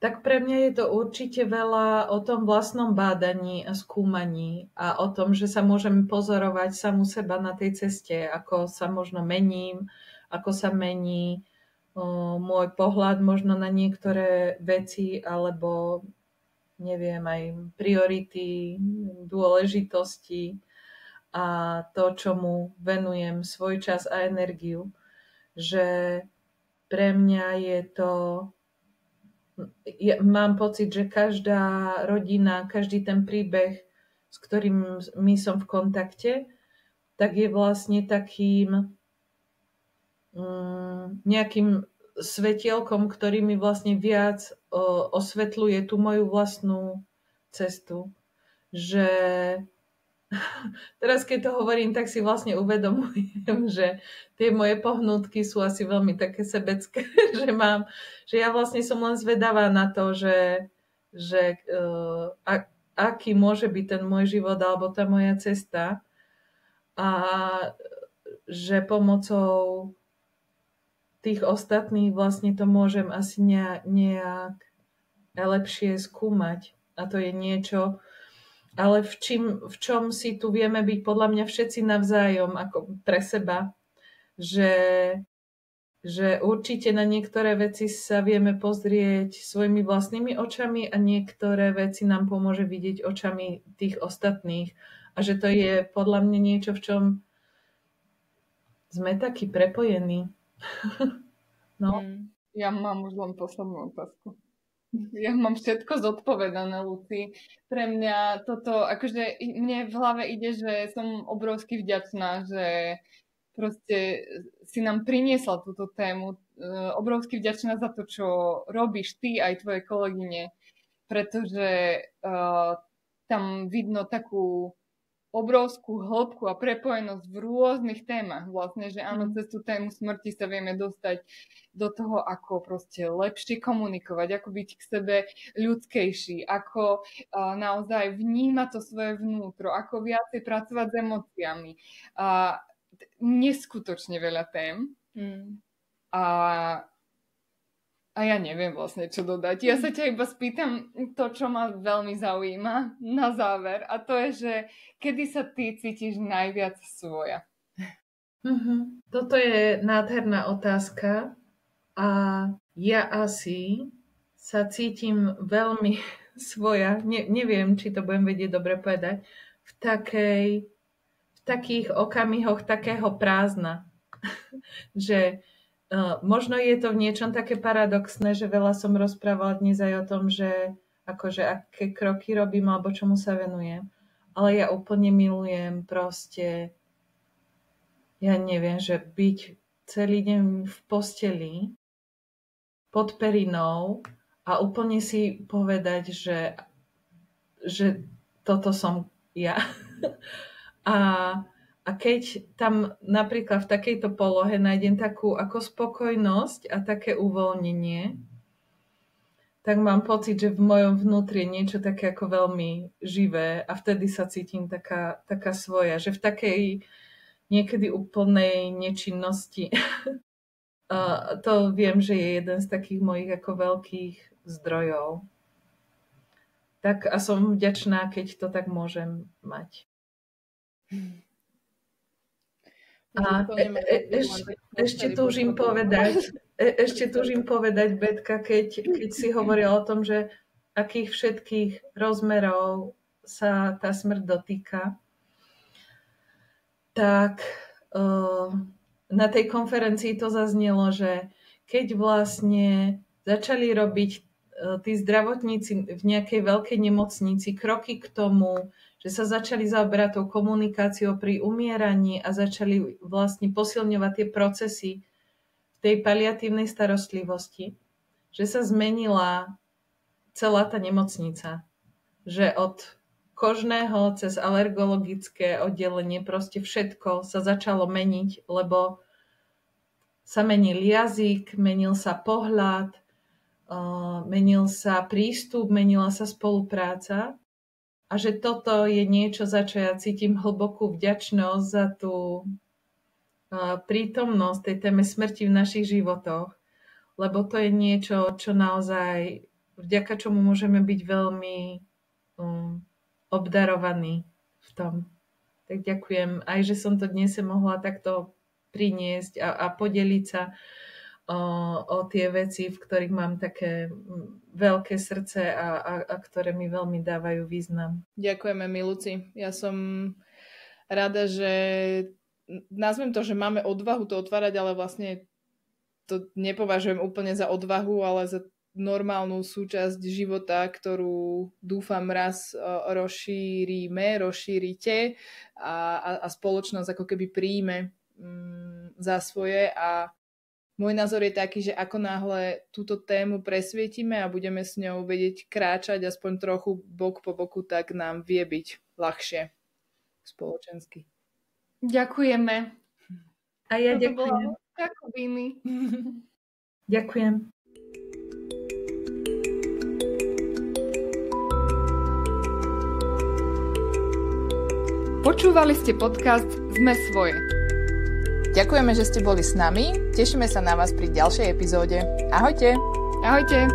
Tak pre mňa je to určite veľa o tom vlastnom bádaní a skúmaní a o tom, že sa môžem pozorovať samu seba na tej ceste, ako sa možno mením, ako sa mení môj pohľad možno na niektoré veci alebo neviem, aj priority, dôležitosti a to, čomu venujem svoj čas a energiu, že pre mňa je to, mám pocit, že každá rodina, každý ten príbeh, s ktorým my som v kontakte, tak je vlastne takým nejakým svetielkom, ktorý mi vlastne viac osvetľuje tú moju vlastnú cestu. Že teraz, keď to hovorím, tak si vlastne uvedomujem, že tie moje pohnutky sú asi veľmi také sebecké, že ja vlastne som len zvedavá na to, že aký môže byť ten môj život alebo tá moja cesta a že pomocou tých ostatných vlastne to môžem asi nejak lepšie skúmať. A to je niečo, ale v čom si tu vieme byť podľa mňa všetci navzájom ako pre seba, že určite na niektoré veci sa vieme pozrieť svojimi vlastnými očami a niektoré veci nám pomôže vidieť očami tých ostatných. A že to je podľa mňa niečo, v čom sme takí prepojení. No. Ja mám už len poslednú otázku. Ja mám všetko zodpovedané, Luci. Pre mňa toto, akože mne v hlave ide, že som obrovsky vďačná, že proste si nám priniesla túto tému. Obrovsky vďačná za to, čo robíš ty aj tvoje kolegyne, pretože tam vidno takú obrovskú hĺbku a prepojenosť v rôznych témach. Vlastne, že áno, cez tú tému smrti sa vieme dostať do toho, ako proste lepšie komunikovať, ako byť k sebe ľudskejší, ako naozaj vnímať to svoje vnútro, ako viacej pracovať s emóciami. Neskutočne veľa tém. A ja neviem vlastne, čo dodať. Ja sa ťa iba spýtam to, čo ma veľmi zaujíma na záver. A to je, že kedy sa ty cítiš najviac svoja? Toto je nádherná otázka. A ja asi sa cítim veľmi svoja. Neviem, či to budem vedieť dobre povedať. V takých okamihoch takého prázdna. Že možno je to v niečom také paradoxné, že veľa som rozprávala dnes aj o tom, že akože aké kroky robím alebo čomu sa venujem. Ale ja úplne milujem proste, ja neviem, že byť celý deň v posteli pod perinou a úplne si povedať, že toto som ja. A keď tam napríklad v takejto polohe nájdem takú ako spokojnosť a také uvoľnenie, tak mám pocit, že v mojom vnútri je niečo také ako veľmi živé a vtedy sa cítim taká svoja, že v takej niekedy úplnej nečinnosti. To viem, že je jeden z takých mojich ako veľkých zdrojov. Tak a som vďačná, keď to tak môžem mať. A ešte túžim povedať, Betka, keď si hovorila o tom, že akých všetkých rozmerov sa tá smrť dotýka, tak na tej konferencii to zaznelo, že keď vlastne začali robiť tí zdravotníci v nejakej veľkej nemocnici kroky k tomu, že sa začali zaoberať tou komunikáciou pri umieraní a začali vlastne posilňovať tie procesy v tej paliatívnej starostlivosti, že sa zmenila celá tá nemocnica. Že od kožného cez alergologické oddelenie proste všetko sa začalo meniť, lebo sa menil jazyk, menil sa pohľad, menil sa prístup, menila sa spolupráca. A že toto je niečo, za čo ja cítim hlbokú vďačnosť za tú prítomnosť tej téme smrti v našich životoch. lebo to je niečo, čo naozaj, vďaka čomu môžeme byť veľmi obdarovaní v tom. Tak ďakujem aj, že som to dnes mohla takto priniesť a podeliť sa o tie veci, v ktorých mám také veľké srdce a ktoré mi veľmi dávajú význam. Ďakujeme, Luci. Ja som rada, že nazvem to, že máme odvahu to otvárať, ale vlastne to nepovažujem úplne za odvahu, ale za normálnu súčasť života, ktorú dúfam raz rozšírite a spoločnosť ako keby príjme za svoje. A môj názor je taký, že ako náhle túto tému presvietime a budeme s ňou vedieť kráčať aspoň trochu bok po boku, tak nám vie byť ľahšie spoločensky. Ďakujeme. A ja ďakujem. Ďakujem. Počúvali ste podcast Sme svoje. Ďakujeme, že ste boli s nami. Tešíme sa na vás pri ďalšej epizóde. Ahojte. Ahojte.